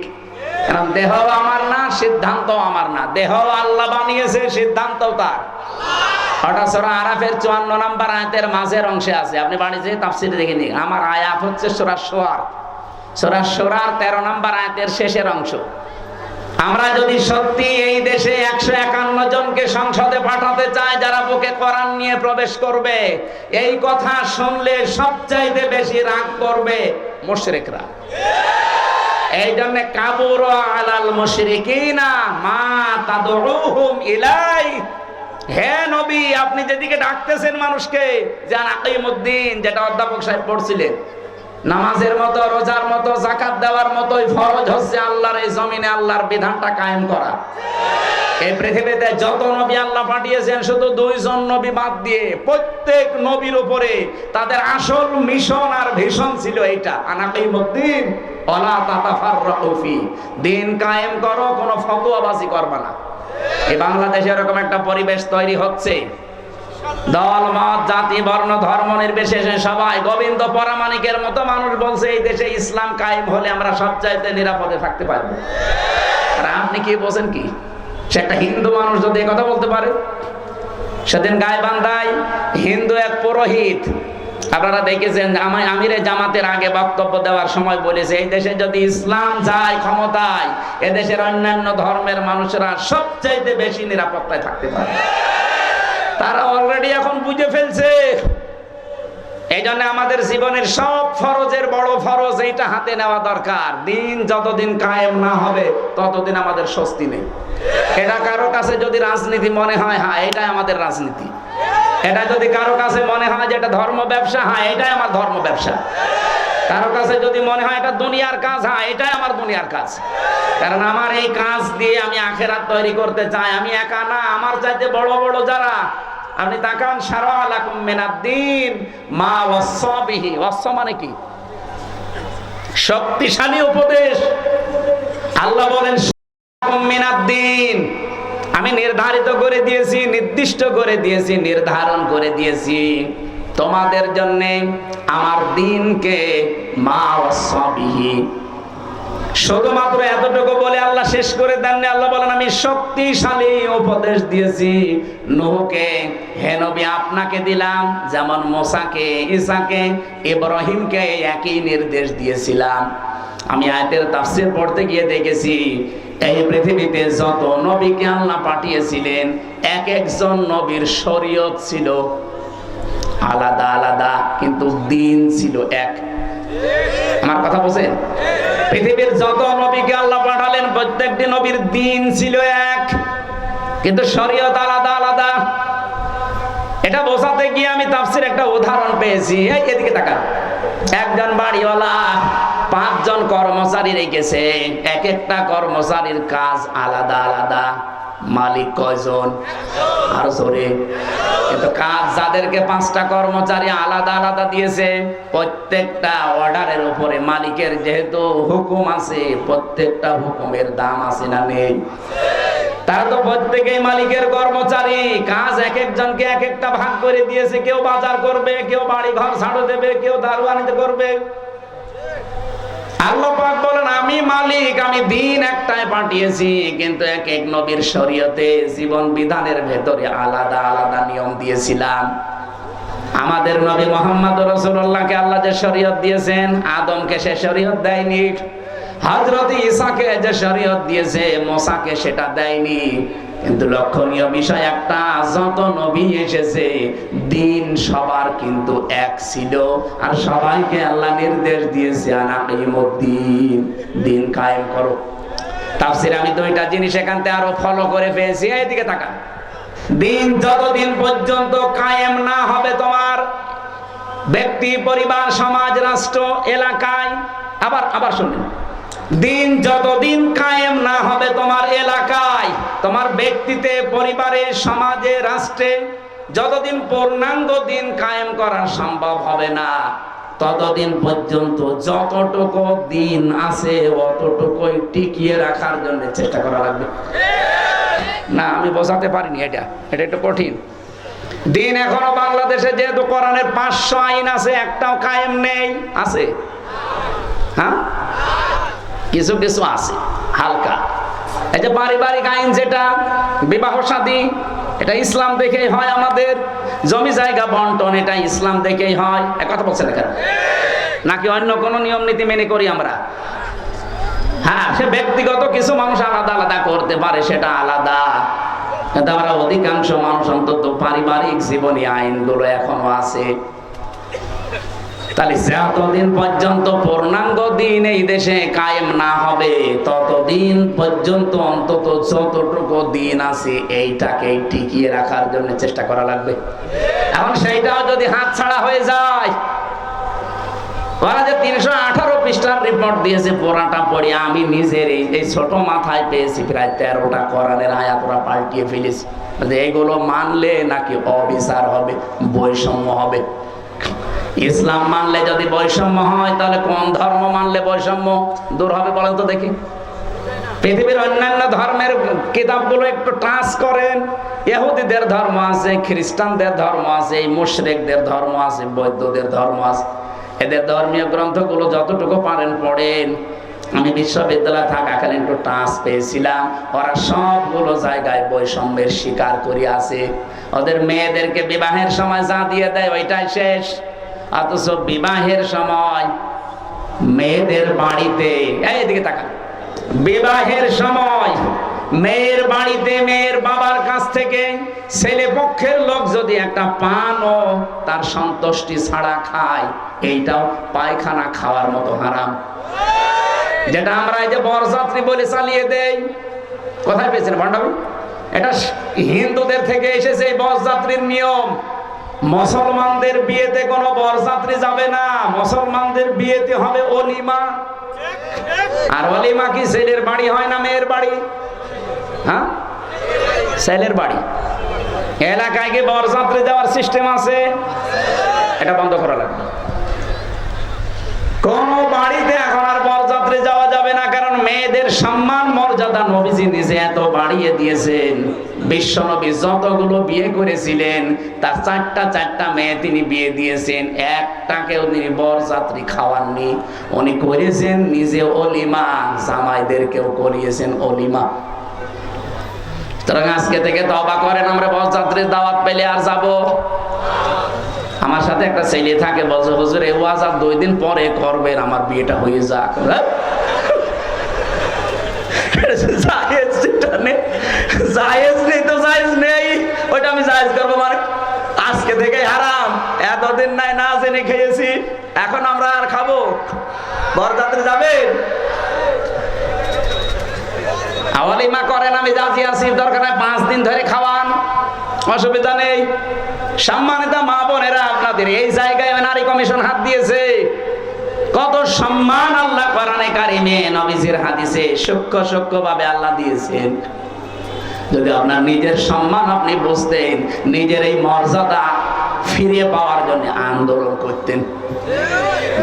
কারণ দেহ আমার না, সিদ্ধান্ত আমার না। দেহ আল্লাহ বানিয়েছে, সিদ্ধান্ত তার। ওটা সূরা আরাফের 54 নম্বর আয়াতের মাঝের অংশে আছে। আপনি বাড়িতে তাফসীরে দেখে নিন। আমার আয়াত হচ্ছে সূরা শুআরা। সূরা শুআরার 13 নম্বর আয়াতের শেষের অংশ। আমরা যদি সত্যি এই দেশে 151 জনকে সংসদে পাঠাতে চাই যারা বুকে কোরআন নিয়ে প্রবেশ করবে, এই কথা শুনলে সবচাইতে বেশি রাগ করবে মুশরিকরা। এই জন্য কাবুরা আলাল মুশরিকিনা মা তাদউহুম ইলাই। হে নবী, আপনি যেদিকে ডাকতেছেন মানুষকে, যান আকিমুদ্দিন, যেটা অধ্যাপক সাহেব পড়ছিলেন, নামাজের মতো, রোজার মতো, যাকাত দেওয়ার মতোই ফরজ হচ্ছে আল্লাহর এই জমিনে আল্লাহর বিধানটা কায়েম করা। এই পৃথিবীতে যত নবী আল্লাহ পাঠিয়েছেন, শুধু 2 জন নবী বাদ দিয়ে প্রত্যেক নবীর উপরে তাদের আসল মিশন আর ভিশন ছিল এইটা, আনাকিমুদ্দিন ওয়ালা তাতাফাররাকু ফি। দিন কায়েম করো, কোনো ফতোয়াবাজি করবে না। এই বাংলাদেশে এরকম একটা পরিবেশ তৈরি হচ্ছে, দল মত জাতি বর্ণ ধর্ম নির্বিশেষে সবাই গোবিন্দ পরামানিকের মতো মানুষ বলছে এই দেশে ইসলাম কায়েম হলে আমরা সবচাইতে নিরাপদে থাকতে পারবো। আর আপনি কি বলছেন? কি সে একটা হিন্দু মানুষ যদি কথা বলতে পারে? সেদিন গাইবান্ধায় হিন্দু এক পুরোহিত, আপনারা দেখেছেন, আমিরে জামাতের আগে বক্তব্য দেওয়ার সময় বলেছে এই দেশে যদি ইসলাম যায় ক্ষমতায়, এদেশের অন্যান্য ধর্মের মানুষরা সবচাইতে বেশি নিরাপত্তায় থাকতে পারে। তারা অলরেডি এখন বুঝে ফেলছে। এই জন্য আমাদের জীবনের সব ফরজের বড় ফরজ এইটা হাতে নেওয়া দরকার। দিন যতদিন কায়েম না হবে ততদিন আমাদের স্বস্তি নেই। এটা কারো কাছে যদি রাজনীতি মনে হয়, হ্যাঁ এটাই আমাদের রাজনীতি। এটা যদি কারো কাছে মনে হয় যে এটা ধর্ম ব্যবসা, হ্যাঁ এটাই আমার ধর্ম ব্যবসা। কারো কাছে যদি মনে হয় এটা দুনিয়ার কাজ, হ্যাঁ এটাই আমার দুনিয়ার কাজ। কারণ আমার এই কাজ দিয়ে আমি আখেরাত তৈরি করতে চাই। আমি একা না, আমার চাইতে বড় বড় যারা, আপনি তাকান, শারআ লাকুম মিনাদ-দ্বীন মা ওয়াসসা বিহি। ওয়াসসা মানে কি? শক্তিশালী উপদেশ। আল্লাহ বলেন লাকুম মিনাদ-দ্বীন, আমি নির্ধারিত করে দিয়েছি, নির্দিষ্ট করে দিয়েছি, নির্ধারণ করে দিয়েছি তোমাদের জন্য আমার দ্বীনকে, মা ওয়াসসা বিহি, শুধুমাত্র এতটুকু বলে আল্লাহ শেষ করে দেননি। আল্লাহ বলেন আমি শক্তিশালী উপদেশ দিয়েছি নূহকে, হে নবী আপনাকে দিলাম যেমন মুসাকে, ঈসাকে, ইব্রাহিমকে একই নির্দেশ দিয়েছিলাম। আমি আয়াতের তাফসীর পড়তে গিয়ে দেখেছি এই পৃথিবীতে যত নবীকে আল্লাহ পাঠিয়েছিলেন এক একজন নবীর শরীয়ত ছিল আলাদা আলাদা, কিন্তু দিন ছিল এক। আমার কথা বুঝেন? পৃথিবীর যত নবীকে আল্লাহ পাঠালেন প্রত্যেকটি নবীর দিন ছিল এক, কিন্তু শরীয়ত আলাদা আলাদা। এটা বোঝাতে গিয়ে আমি তাফসীরে একটা উদাহরণ পেয়েছি। এই এদিকে তাকান। একজন বাড়িওয়ালা 5 জন কর্মচারী রেখেছে, এক একটা কর্মচারীর কাজ আলাদা আলাদা। মালিক কয়জন? আর জোরে। কিন্তু কাজ যাদেরকে 5টা কর্মচারী আলাদা আলাদা দিয়েছে, প্রত্যেকটা অর্ডারের উপরে মালিকের যেহেতু হুকুম আছে, প্রত্যেকটা হুকুমের দাম আছে না নেই? তারা তো প্রত্যেকেই মালিকের কর্মচারী, কাজ এক একজনকে এক একটা ভাগ করে দিয়েছে। কেউ বাজার করবে, কেউ বাড়ি ঘর ঝাড়ু দেবে, কেউ দারোয়ানিতে করবে। আল্লাহ পাক বলেন আমি মালিক, আমি দিন একটাই পাঠিয়েছি, কিন্তু এক এক নবীর শরীয়তে জীবন বিধানের ভেতরে আলাদা আলাদা নিয়ম দিয়েছিলাম। আমাদের নবী মুহাম্মদ রাসূলুল্লাহকে আল্লাহ যে শরীয়ত দিয়েছেন, আদমকে সে শরীয়ত দেয়নি। হযরত ঈসাকে যে শরীয়ত দিয়েছে, মুসাকে সেটা দেয়নি। কিন্তু লক্ষণীয় বিষয় একটা, যত নবী এসেছে দিন সবার কিন্তু এক ছিল, আর সবাইকে আল্লাহ নির্দেশ দিয়েছে আনাকিমুদ্দিন, দিন কায়েম করো। তাফসীরে আমি 2টা জিনিস এখান থেকে আরো ফলো করে পেয়েছি। এইদিকে তাকান। দিন যতদিন পর্যন্ত কায়েম না হবে তোমার ব্যক্তি, পরিবার, সমাজ, রাষ্ট্র, এলাকায়, আবার শুনুন, দিন যতদিন কায়েম না হবে তোমার এলাকায়, তোমার ব্যক্তিতে, পরিবারে, সমাজে, রাষ্ট্রে, যতদিন পূর্ণাঙ্গ দিন কায়েম করা সম্ভব হবে না, ততদিন পর্যন্ত যতটুকু দিন আছে অতটুকুই টিকিয়ে রাখার জন্য চেষ্টা করা লাগবে। না আমি বোঝাতে পারিনি, এটা একটু কঠিন। দিন এখনো বাংলাদেশে যেহেতু কোরআনের 500 আইন আছে, একটাও কায়েম নেই। আছে? হ্যাঁ, কিছু কিছু আছে হালকা। এই যে পারিবারিক আইন, যেটা বিবাহ শাদী, এটা ইসলাম দেখেই হয়। আমাদের জমি জায়গা বন্টন, এটা ইসলাম দেখেই হয়। এক কথা বলছেন এখানে, নাকি অন্য কোন নিয়ম নীতি মেনে করি আমরা? হ্যাঁ, সে ব্যক্তিগত কিছু মানুষ আলাদা আলাদা করতে পারে, সেটা আলাদা। কিন্তু আমরা অধিকাংশ মানুষ অন্তত পারিবারিক জীবনী আইনগুলো এখনো আছে। তাহলে যতদিন পর্যন্ত পূর্ণাঙ্গ দিন এই দেশে কায়েম না হবে, ততদিন পর্যন্ত অন্তত যতটুকু দিন আছে এইটাকে টিকিয়ে রাখার জন্য চেষ্টা করা লাগবে। এখন সেইটাও যদি হাতছাড়া হয়ে যায়, ওরা যে 318 পৃষ্ঠার রিপোর্ট দিয়েছে, পুরাটা পড়ে আমি নিজের এই ছোট মাথায় পেয়েছি প্রায় 13টা কোরআনের আয়াত ওরা পাল্টিয়ে ফেলেছি। এইগুলো মানলে নাকি অবিচার হবে, বৈষম্য হবে। ইসলাম মানলে যদি বৈষম্য হয়, তাহলে কোন ধর্ম মানলে বৈষম্য দূর হবে বলেন তো দেখি? পৃথিবীর অন্যান্য ধর্মের কিতাবগুলো একটু টাচ করেন। ইহুদিদের ধর্ম আছে, খ্রিস্টানদের ধর্ম আছে, এই মুশরিকদের ধর্ম আছে, বৌদ্ধদের ধর্ম আছে। এদের ধর্মীয় গ্রন্থগুলো যতটুকু পারেন পড়েন। আমি বিশ্ববিদ্যালয়ে থাকাকালীন একটু টাচ পেয়েছিলাম, ওরা সবগুলো জায়গায় বৈষম্যের শিকার করে আছে। ওদের মেয়েদেরকে বিবাহের সময় যা দিয়ে দেয় ওইটাই শেষ, অথচ বিবাহের সময় মেয়েদের বাড়িতে, এইদিকে তাকান, বিবাহের সময় মেয়ের বাড়িতে মেয়ের বাবার কাছ থেকে ছেলে পক্ষের লোক যদি একটা পানও তার সন্তুষ্টি ছাড়া খায়, এইটাও পায়খানা খাওয়ার মতো হারাম। যেটা আমরা এই যে বরযাত্রী বলে চালিয়ে দেই, কোথায় পেয়েছেন ভান্ডাবি? এটা হিন্দুদের থেকে এসেছে এই বরযাত্রীর নিয়ম। মুসলমানদের বিয়েতে কোনো বরযাত্রী যাবে না, মুসলমানদের বিয়েতে হবে ওলিমা। আর ওলিমা কি ছেলের বাড়ি হয় না মেয়ের বাড়ি? হ্যাঁ, ছেলের বাড়ি। এলাকায় কি বরযাত্রী যাওয়ার সিস্টেম আছে? এটা বন্ধ করা লাগবে। কোন বাড়িতে এখন আর বরযাত্রী যাওয়া যাবে না, কারণ কারণ মেয়েদের সম্মান মর্যাদা নবীজি নিজে এত বাড়িয়ে দিয়েছেন। বিশ্ব নবী যতগুলো বিয়ে করেছিলেন তার চারটা মেয়ে তিনি বিয়ে দিয়েছেন, একটাকেও তিনি বরযাত্রী খাওয়াননি। উনি করেছেন নিজে অলিমা, জামাইদেরকেও করিয়েছেন অলিমা। সুতরাং আজকে থেকে তওবা করেন, আমরা বরযাত্রীর দাওয়াত পেলে আর যাব। আমার সাথে একটা ছেলে থাকে, বলছে হুজুর এই ওয়াজ আর 2 দিন পরে করবেন, আমার বিয়েটা হয়ে যাক। জায়েজ নেই তো জায়েজ নেই, ওইটা আমি জায়েজ করবো মানে আজকে থেকে হারাম। এতদিন নাই না জেনে খেয়েছি, এখন আমরা আর খাবো? বরযাত্রী যাবে, ওলিমা করেন, আমি রাজি আছি, দরকার হয় 5 দিন ধরে খাওয়ান, অসুবিধা নেই। সম্মানিত মা বোনেরা, আপনাদের এই জায়গায় নারী কমিশন হাত দিয়েছে। কত সম্মান আল্লাহ কোরআনে কারিমে নবীজির হাদিসে সূক্ষ্ম ভাবে আল্লাহ দিয়েছেন। যদি আপনার নিজের সম্মান আপনি বুঝতেন, নিজের এই মর্যাদা ফিরে পাওয়ার জন্য আন্দোলন করতেন।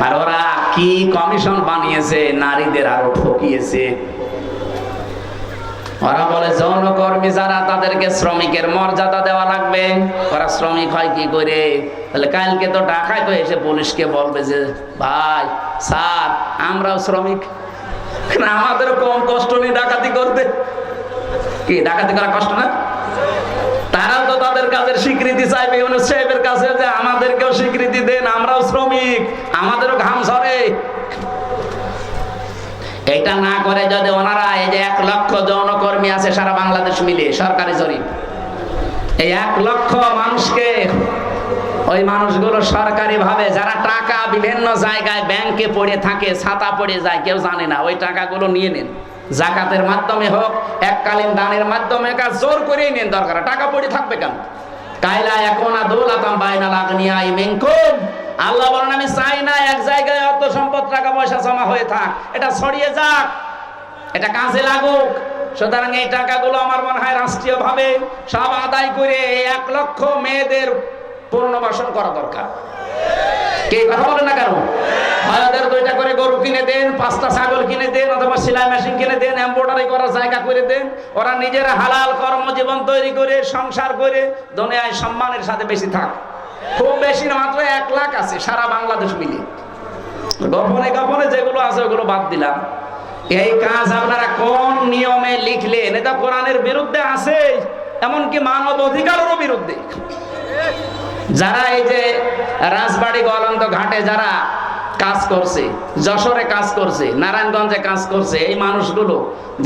আর ওরা কি কমিশন বানিয়েছে, নারীদের আরো ঠকিয়েছে। ওরা বলে যৌনকর্মী যারা তাদেরকে শ্রমিকের মর্যাদা দেওয়া লাগবে। ওরা শ্রমিক হয় কি করে? তাহলে কালকে তো ঢাকায় তো এসে পুলিশকে বলবে যে ভাই স্যার আমরাও শ্রমিক, আমাদের কম কষ্ট নেই ডাকাতি করতে। কি ডাকাতি করা কষ্ট না? তারাও তো তাদের কাজের স্বীকৃতি চাইবে ইউনূস সাহেবের কাছে যে আমাদেরকেও স্বীকৃতি দেন, আমরাও শ্রমিক, আমাদেরও ঘাম ঝরে। এটা না করে যদি ওনারা এই যে 1 লক্ষ যৌনকর্মী আছে সারা বাংলাদেশ মিলে, সরকারি জরিপ, এই 1 লক্ষ মানুষকে, ওই মানুষগুলো সরকারি ভাবে যারা টাকা বিভিন্ন জায়গায় ব্যাংকে পড়ে থাকে, ছাতা পড়ে যায়, কেউ জানে না, ওই টাকাগুলো নিয়ে নেন। জাকাতের মাধ্যমে হোক, এককালীন দানের মাধ্যমে, কাজ জোর করেই নেন, দরকার টাকা পড়ে থাকবে কেন? কাইলা ইয়াকুনা দুলাতাম বাইনাল আগনিয়াই মিনকুম, আল্লাহ বলেন আমি চাই না এক জায়গায় অর্থ সম্পদ টাকা পয়সা জমা হয়ে থাক, এটা ছড়িয়ে যাক, এটা কাজে লাগুক। সুতরাং এই টাকাগুলো আমার মনে হয় রাষ্ট্রীয় ভাবে সব আদায় করে 1 লক্ষ মেয়েদের পুনর্বাসন করা দরকার। কে কথা বলে না কেন? ভাইদের 2টা করে গরু কিনে দেন, 5টা ছাগল কিনে দেন, অথবা সেলাই মেশিন কিনে দেন, এমব্রয়ডারি করার জায়গা করে দেন। ওরা নিজেরা হালাল কর্মজীবন তৈরি করে সংসার করে দুনিয়ায় সম্মানের সাথে বেশি থাক। খুব বেশি না, মাত্র 1 লাখ আছে সারা বাংলাদেশ মিলে। গোপনে যেগুলো আছে ওগুলো বাদ দিলাম। এই কাজ আপনারা কোন নিয়মে লিখলেন? এটা কোরআনের বিরুদ্ধে আছে, এমনকি মানব অধিকারেরও বিরুদ্ধে। যারা এই যে রাজবাড়ী গোয়ালন্দ ঘাটে যারা কাজ করছে, যশোরে কাজ করছে, নারায়ণগঞ্জে কাজ করছে, এই মানুষগুলো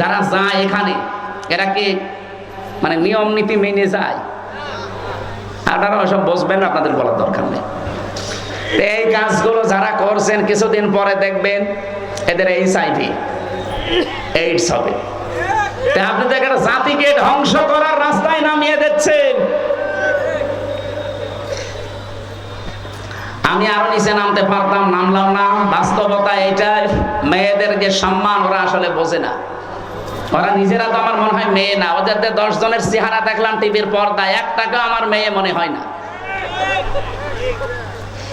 যারা যায় এখানে, এরা কি মানে নিয়ম নীতি মেনে যায়? আপনারা ওসব বুঝবেন, আপনাদের বলার দরকার নেই। এই কাজগুলো যারা করছেন কিছুদিন পরে দেখবেন এদের HIV এইডস হবে। আপনি তো একটা জাতিকে ধ্বংস করার রাস্তায় নামিয়ে দিচ্ছেন। আমি আরো নিচে নামতে পারতাম, নামলাম না। বাস্তবতা এইটাই, মেয়েদের যে সম্মান ওরা আসলে বোঝে না। ওরা নিজেরা তো আমার মনে হয় মেয়ে না। ওদের 10 জনের চেহারা দেখলাম টিভির পর্দায়, একটাকেও আমার মেয়ে মনে হয় না।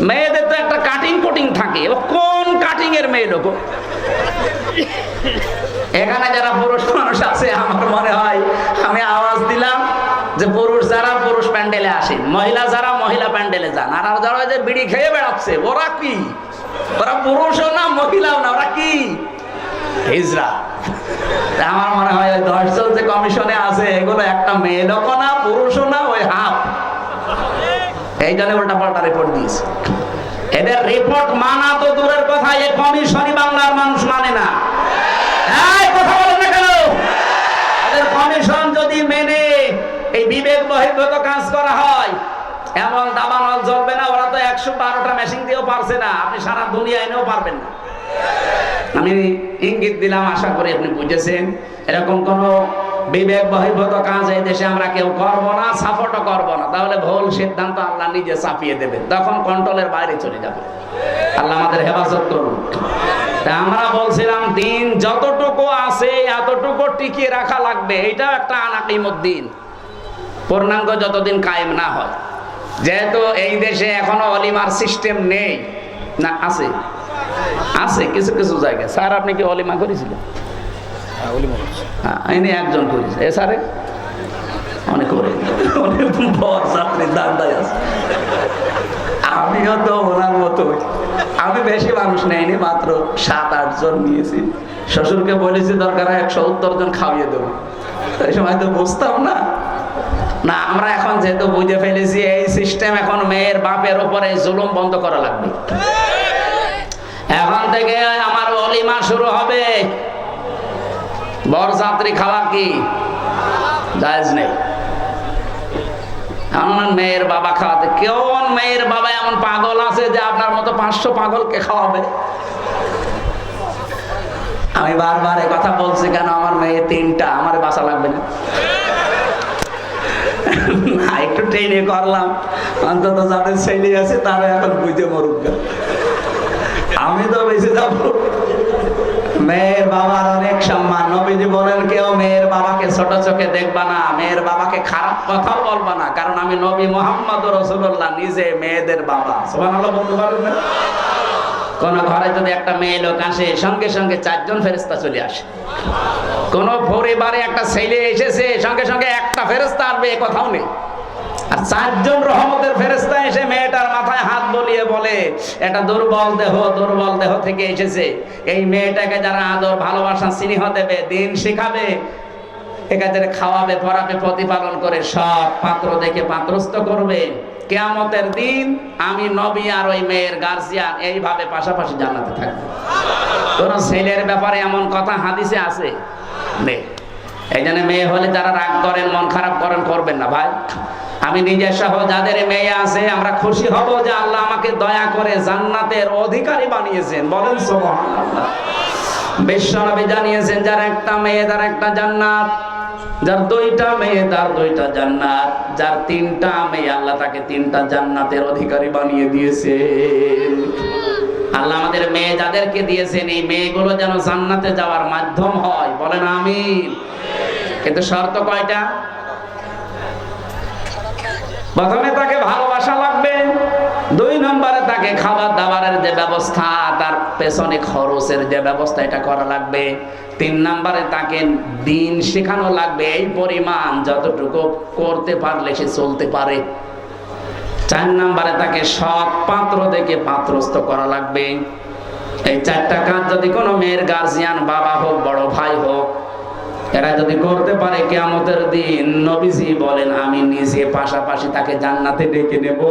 মেয়েদের তো একটা কাটিং কুটিং থাকে, কোন কাটিং এর মেয়ে লোক? এখানে যারা পুরুষ মানুষ আছে, আমার মনে হয় আমি আওয়াজ দিলাম যে পুরুষ যারা পুরুষ প্যান্ডেলে আসেন, মহিলা যারা মহিলা প্যান্ডেলে যান, আর যারা যে বিড়ি খেয়ে বেড়াচ্ছে ওরা কি? ওরা পুরুষও না মহিলাও না, ওরা কি? হিজড়া। আমার মনে হয় ওই 10 জন যে কমিশনে আছে এগুলো একটা মেয়ে লোক না, পুরুষও না, ওই হাফ। এই জন্য উল্টা পাল্টা রিপোর্ট দিয়েছে। এদের রিপোর্ট মানা তো দূরের কথা, এই কমিশনই বাংলার মানুষ মানে না। এই কথা বলেন না কেন? এদের কমিশন যদি মেনে এই বিবেক বহির্ভূত কাজ করা হয়, এমন দাবানল জ্বলবে না। ওরা তো 112টা মেশিন দিয়েও পারছে না, আপনি সারা দুনিয়া এনেও পারবেন না। আমি ইঙ্গিত দিলাম, আশা করি আপনি বুঝেছেন। এরকম কোন বিবেক বহির্ভূত কাজ এই দেশে আমরা কেউ করবো না, সাপোর্টও করবো না। তাহলে ভুল সিদ্ধান্ত আল্লাহ নিজে চাপিয়ে দেবেন, তখন কন্ট্রোলের বাইরে চলে যাবে। আল্লাহ আমাদের হেফাজত করুন। আমরা বলছিলাম দিন যতটুকু আছে এতটুকু টিকিয়ে রাখা লাগবে, এটাও একটা আনাকিমুদ্দিন, পূর্ণাঙ্গ যতদিন কায়েম না হয়। যেহেতু এই দেশে এখনো অলিমার সিস্টেম নেই, না আছে আছে কিছু কিছু জায়গায়। স্যার আপনি কি অলিমা করেছিলেন? ইনি একজন করেছে, এসারে অনেক করে অনেক বর ছাত্রী দান্দায় আছে। আমিও তো ওনার মতো, আমি বেশি মানুষ নেয়নি, মাত্র 7-8 জন নিয়েছি। শ্বশুরকে বলেছি দরকার 170 জন খাওয়িয়ে দেবো, এই সময় তো বুঝতাম না। না, আমরা এখন যেহেতু বুঝে ফেলেছি এই সিস্টেম, এখন মেয়ের বাপের উপরে জুলুম বন্ধ করা লাগবে। এখন থেকে আমার ওলিমা শুরু হবে, বরযাত্রী খাওয়া কি জায়েজ নেই। এমন মেয়ের বাবা খাওয়াতে, কেমন মেয়ের বাবা এমন পাগল আছে যে আপনার মতো 500 পাগলকে খাওয়াবে? আমি বারবার এই কথা বলছি কেন, আমার মেয়ে 3টা, আমার বাসা লাগবে না। একটু ট্রেনে করলাম, অন্তত যাদের ছেলে আছে তারা এখন বুঝে মরুক, আমি তো বেঁচে যাব। মেয়ের বাবার অনেক সম্মান। নবীজি বলেন কেউ মেয়ের বাবাকে ছোট চোখে দেখবা না, মেয়ের বাবাকে খারাপ কথাও বলবা না, কারণ আমি নবী মুহাম্মদ রাসূলুল্লাহ নিজে মেয়েদের বাবা। সুবহানাল্লাহ বলতে পারবেন না? কোন ঘরে যদি একটা মেয়ে লোক আসে, সঙ্গে সঙ্গে 4 জন ফেরেশতা চলে আসে। কোন পরিবারে একটা ছেলে এসেছে, সঙ্গে সঙ্গে একটা ফেরেশতা আসবে, এ কথাও নেই। আর 4 জন রহমতের ফেরেশতা এসে মেয়েটার মাথায় হাত বলিয়ে বলে, এটা দুর্বল দেহ থেকে এসেছে, এই মেয়েটাকে যারা আদর ভালোবাসা স্নেহ দেবে, দিন শেখাবে, একাদের খাওয়াবে, পড়াবে, প্রতিপালন করে সব পাত্র দেখে পাত্রস্থ করবে, কিয়ামতের দিন আমি নবী আর ওই মেয়ের গার্জিয়ান এইভাবে পাশাপাশি জান্নাতে থাকবে। কোন ছেলের ব্যাপারে এমন কথা হাদিসে আছে নেই। এই জন্য মেয়ে হলে যারা রাগ করেন, মন খারাপ করেন, করবেন না ভাই। আমি নিজের সহ যাদের মেয়ে আছে, আমরা খুশি হব যে আল্লাহ আমাকে দয়া করে জান্নাতের অধিকারী বানিয়েছেন। বলেন সুবহানাল্লাহ। বিশ্বনবী জানিয়েছেন, যার একটা মেয়ে তার একটা জান্নাত, যার 2টা মেয়ে তার 2টা জান্নাত, যার 3টা মেয়ে আল্লাহ তাকে 3টা জান্নাতের অধিকারী বানিয়ে দিয়েছেন। আল্লাহ আমাদের মেয়ে যাদেরকে দিয়েছেন, এই মেয়েগুলো যেন জান্নাতে যাওয়ার মাধ্যম হয়। বলেন আমিন। কিন্তু শর্ত কয়টা? প্রথমে তাকে ভালোবাসা লাগবে, 2 নম্বরে তাকে খাবার দাবারের যে ব্যবস্থা, তার পেছনে খরচের যে ব্যবস্থা, এটা করা লাগবে। 3 নম্বরে তাকে দিন শেখানো লাগবে, এই পরিমাণ যতটুকু করতে পারলে সে চলতে পারে। 4 নম্বরে তাকে সৎ পাত্র দেখে পাত্রস্থ করা লাগবে। এই 4টা কাজ যদি কোনো মেয়ের গার্জিয়ান, বাবা হোক বড় ভাই হোক, এরা যদি করতে পারে, কিয়ামতের দিন নবীজি বলেন আমি নিজে পাশাপাশি তাকে জান্নাতে ডেকে নেব,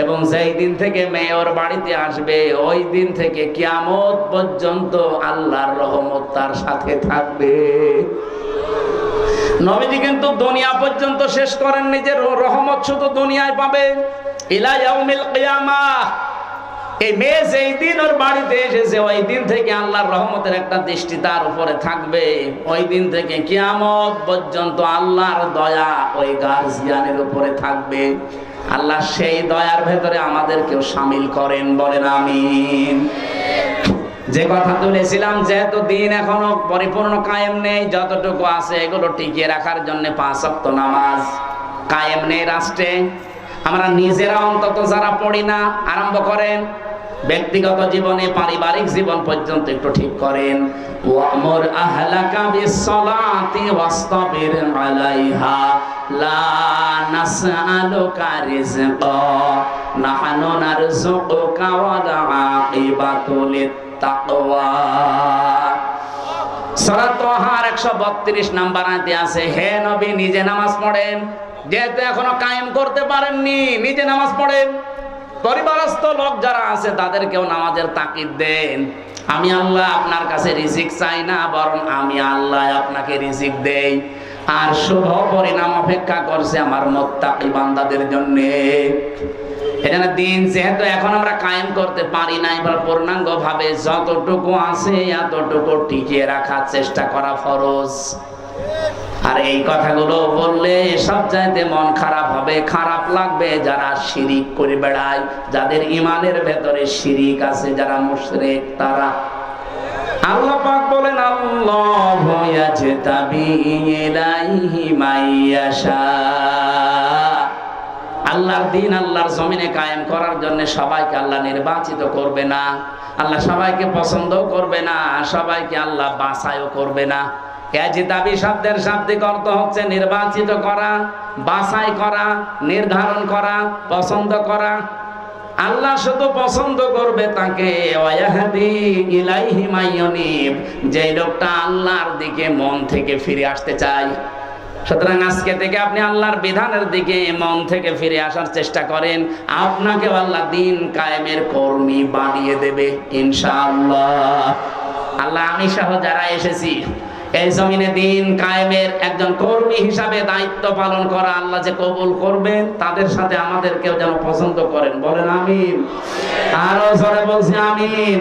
এবং যেই দিন থেকে মেয়ে ওর বাড়িতে আসবে, ওই দিন থেকে কিয়ামত পর্যন্ত আল্লাহর রহমত তার সাথে থাকবে। নবীজি কিন্তু দুনিয়া পর্যন্ত শেষ করেননি যে রহমত শুধু দুনিয়ায় পাবে, ইলা ইয়াউমিল কিয়ামাহ। এই মেয়ে যেই দিন ওর বাড়িতে এসেছে, ওই দিন থেকে আল্লাহর রহমতের একটা দৃষ্টি তার উপরে থাকবে। ওই দিন থেকে কিয়ামত পর্যন্ত আল্লাহর দয়া ওই গার্জিয়ানের উপরে থাকবে। আল্লাহ সেই দয়ার ভেতরে আমাদেরকেও শামিল করেন। বলেন আমিন। যে কথা তুলেছিলাম, যেহেতু দিন এখনো পরিপূর্ণ কায়েম নেই, যতটুকু আছে এগুলো টিকিয়ে রাখার জন্য 5 ওয়াক্ত নামাজ কায়েম নেই রাষ্ট্রে। আমরা নিজেরা অন্তত যারা পড়ি না, আরম্ভ করেন। ব্যক্তিগত জীবনে, পারিবারিক জীবন পর্যন্ত একটু ঠিক করেন। ওয়ামুর আহলাকা বিসসালাতি ওয়াসতাবির আলাইহা লা নাসআলুকা রিজকা নাহনু নারযুকুকা ওয়াল আকিবাতু লিত্তাকওয়া। সূরা তাহার 132 নম্বর আয়াতে আছে, হে নবী নিজে নামাজ পড়েন। যেহেতু এখনো কায়েম করতে পারেননি, নিজে নামাজ পড়েন। পরিবারস্থ লোক যারা আছে তাদেরকেও নামাজের তাকিদ দেন। আমি আল্লাহ আপনার কাছে রিজিক চাই না, বরং আমি আল্লাহ আপনাকে রিজিক দেই। আর শুভ পরিণাম অপেক্ষা করছে আমার মুত্তাকি বান্দাদের জন্য। এখানে দিন যেহেতু এখন আমরা কায়েম করতে পারি না, এবার পূর্ণাঙ্গ ভাবে যতটুকু আছে এতটুকু টিকিয়ে রাখার চেষ্টা করা ফরজ। আর এই কথাগুলো বললে সব চাইতে মন খারাপ হবে, খারাপ লাগবে যারা শিরিক করে বেড়ায়, যাদের ইমানের ভেতরে শিরিক আছে, যারা মুশরিক তারা। আল্লাহ পাক বলেন, আল্লাহু ইয়াজতাবি ইলাইহি মাইয়াশা। আল্লাহর দিন আল্লাহর জমিনে কায়েম করার জন্য সবাইকে আল্লাহ নির্বাচিত করবে না, আল্লাহ সবাইকে পছন্দ করবে না, সবাইকে আল্লাহ বাছাইও করবে না। ইজতাবি শব্দের শাব্দিক অর্থ হচ্ছে নির্বাচিত করা, বাছাই করা, নির্ধারণ করা, পছন্দ করা। আল্লাহ শুধু পছন্দ করবে তাকে, ওয়াহদি ইলাইহি মাইয়ুনিব, যে লোকটা আল্লাহর দিকে মন থেকে ফিরে আসতে চায়। সুতরাং আজকে থেকে আপনি আল্লাহর বিধানের দিকে মন থেকে ফিরে আসার চেষ্টা করেন, আপনাকে আল্লাহ দিন কায়েমের কর্মী বানিয়ে দেবে ইনশাআল্লাহ। আল্লাহ আমি সহ যারা এসেছি এই জমিনে দিন কায়েমের একজন কর্মী হিসাবে দায়িত্ব পালন করা আল্লাহ যে কবুল করবেন, তাদের সাথে আমাদেরকেও যেন পছন্দ করেন। বলেন আমিন। আরো জোরে বলছি আমিন।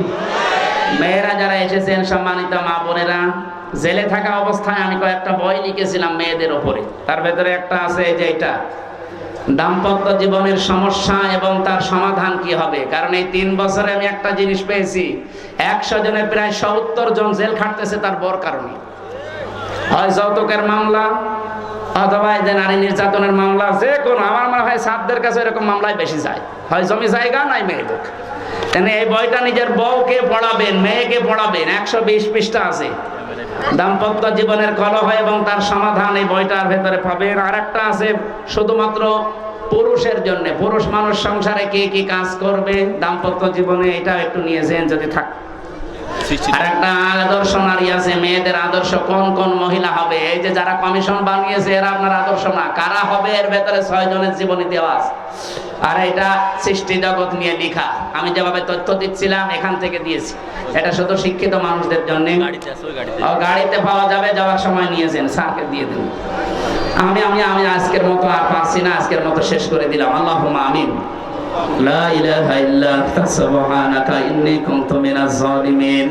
মেয়েরা যারা এসেছেন, সম্মানিত মা বোনেরা, জেলে থাকা অবস্থায় আমি কয়েকটা বই লিখেছিলাম মেয়েদের উপরে। তার ভেতরে একটা আছে এই যে এটা, দাম্পত্য জীবনের সমস্যা এবং তার সমাধান কি হবে। কারণ এই 3 বছরে আমি একটা জিনিস পেয়েছি, 100 জনের প্রায় 70 জন জেল খাটতেছে তার বর কারণে। হয় যৌতুকের মামলা, অথবা এই যে নারী নির্যাতনের মামলা, যে কোনো, আমার মনে হয় সাদদের কাছে এরকম মামলায় বেশি যায়। হয় জমি জায়গা নাই মেয়ে লোক। এই বইটা নিজের বউকে পড়াবেন, মেয়েকে পড়াবেন, 120 পৃষ্ঠা আছে। দাম্পত্য জীবনের কলহ এবং তার সমাধান এই বইটার ভেতরে পাবেন। আর একটা আছে শুধুমাত্র পুরুষের জন্য, পুরুষ মানুষ সংসারে কি কি কাজ করবে দাম্পত্য জীবনে, এটা একটু নিয়েছেন যদি থাকে। আর একটা আদর্শ নারী আছে, মেয়েদের আদর্শ কোন কোন মহিলা হবে। এই যে যারা কমিশন বানিয়েছে এরা আপনার আদর্শ না, কারা হবে এর ভেতরে 6 জনের জীবনী দেওয়া আছে। আর এটা সৃষ্টি জগৎ নিয়ে লেখা, আমি যেভাবে তথ্য দিচ্ছিলাম এখান থেকে দিয়েছি। এটা শুধু শিক্ষিত মানুষদের জন্য। গাড়িতে পাওয়া যাবে, যাওয়ার সময় নিয়েছেন, স্যারকে দিয়ে দিন। আমি আজকের মতো আর পাচ্ছি না, আজকের মতো শেষ করে দিলাম। আল্লাহুম্মা আমিন। লা ইলাহা ইল্লা আনতা সুবহানাকা ইন্নী কুনতু মিনাজ জালিমিন।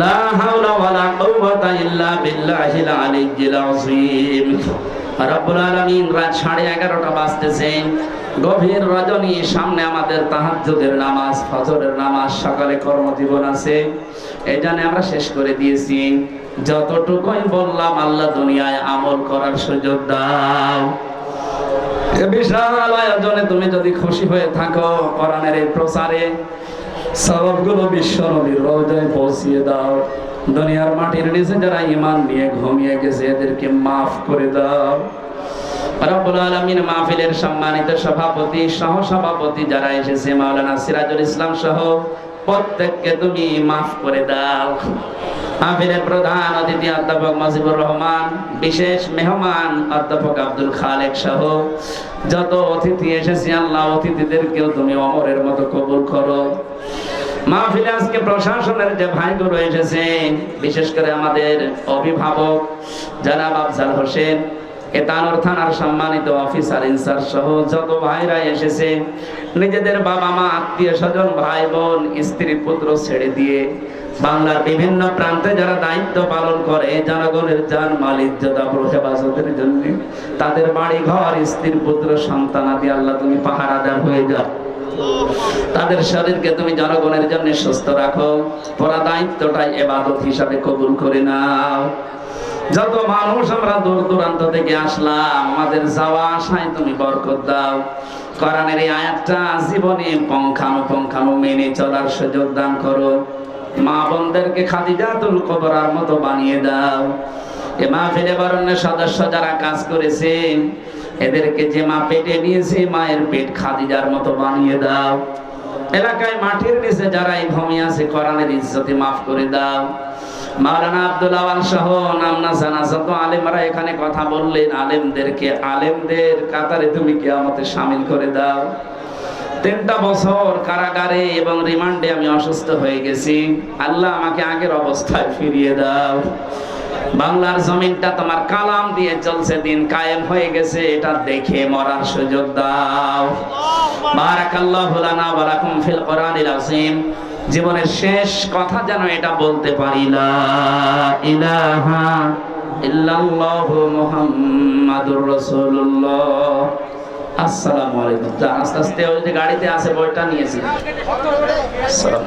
লা হাওলা ওয়ালা কুওয়াতা ইল্লা বিল্লাহিল আলিয়্যিল আযীম। রব্বুল আলামিন, রাত 11:30 বাজতেছে, গভীর রজনী, সামনে আমাদের তাহাজ্জুদের নামাজ, ফজরের নামাজ, সকালে কর্মজীবন আছে। এই জন্য আমরা শেষ করে দিয়েছি। যতটুকুই বললাম আল্লাহ দুনিয়ায় আমল করার সুযোগ দাও। বিশাল আয়োজনে তুমি যদি খুশি হয়ে থাকো, কোরআনের এই প্রচারে সবগুলো বিশ্ব নবীর রওজায় পৌঁছিয়ে দাও। দুনিয়ার মাটির নিচে যারা ঈমান নিয়ে ঘুমিয়ে গেছে এদেরকে মাফ করে দাও। রব্বুল আলামিন, মাহফিলের সম্মানিত সভাপতি, সহ সভাপতি যারা এসেছে, মাওলানা সিরাজুল ইসলাম সহ প্রত্যেককে তুমি মাফ করে দাও। মাহফিলের প্রধান অতিথি অধ্যাপক মুজিবুর রহমান, বিশেষ মেহমান অধ্যাপক আব্দুল খালেক সহ যত অতিথি এসেছে আল্লাহ অতিথিদেরকেও তুমি অমরের মতো কবুল করো। মাহফিলে আজকে প্রশাসনের যে ভাইগুলো এসেছেন, বিশেষ করে আমাদের অভিভাবক জনাব আফজাল হোসেন, এতানোর থানার সম্মানিত অফিসার ইনচার্জ সহ যত ভাইরা এসেছে, নিজেদের বাবা মা, আত্মীয় স্বজন, ভাই বোন, স্ত্রী পুত্র ছেড়ে দিয়ে বাংলার বিভিন্ন প্রান্তে যারা দায়িত্ব পালন করে জনগণের জান মাল ইজ্জত আবরু হেফাজতের জন্য, তাদের বাড়ি ঘর, স্ত্রী পুত্র সন্তানাদি আল্লাহ তুমি পাহারাদার হয়ে যাও। তাদের শরীরকে তুমি জনগণের জন্য সুস্থ রাখো। পুরা দায়িত্বটাই ইবাদত হিসাবে কবুল করে নাও। যত মানুষ আমরা দূর দূরান্ত থেকে আসলাম, আমাদের যাওয়া আসায় তুমি বরকত দাও। কোরআনের এই আয়াতটা জীবনে পঙ্খানুপঙ্খানু মেনে চলার সুযোগ দান করো। মা বোনদেরকে খাদিজাতুল কুবরার মতো বানিয়ে দাও। এ মাহফিলে বরণ্যের সদস্য যারা কাজ করেছেন, এদেরকে যে মা পেটে নিয়েছে মায়ের পেট খাদিজার মতো বানিয়ে দাও। এলাকায় মাটির নিচে যারা এই ঘুমিয়ে আছে, কোরআনের ইজ্জতে মাফ করে দাও। মাওলানা আব্দুল আওয়াল সহ নামনা জানা যত আলেমরা এখানে কথা বললেন, আলেমদেরকে আলেমদের কাতারে তুমি কিয়ামতে শামিল করে দাও। 3টা বছর কারাগারে এবং রিমান্ডে আমি অসুস্থ হয়ে গেছি, আল্লাহ আমাকে আগের অবস্থায় ফিরিয়ে দাও। বাংলার জমিনটা তোমার কালাম দিয়ে চলছে, দিন কায়েম হয়ে গেছে, এটা দেখে মরার সুযোগ দাও। বারাকাল্লাহু লানা ওয়া লাকুম ফিল কোরআনিল আযীম। জীবনের শেষ কথা যেন এটা বলতে পারি, লা ইলাহা ইল্লাল্লাহু মুহাম্মাদুর রাসূলুল্লাহ। আসসালামু আলাইকুম। আস্তে আস্তে ওই যে গাড়িতে আছে বইটা নিয়েছি। আসসালাম।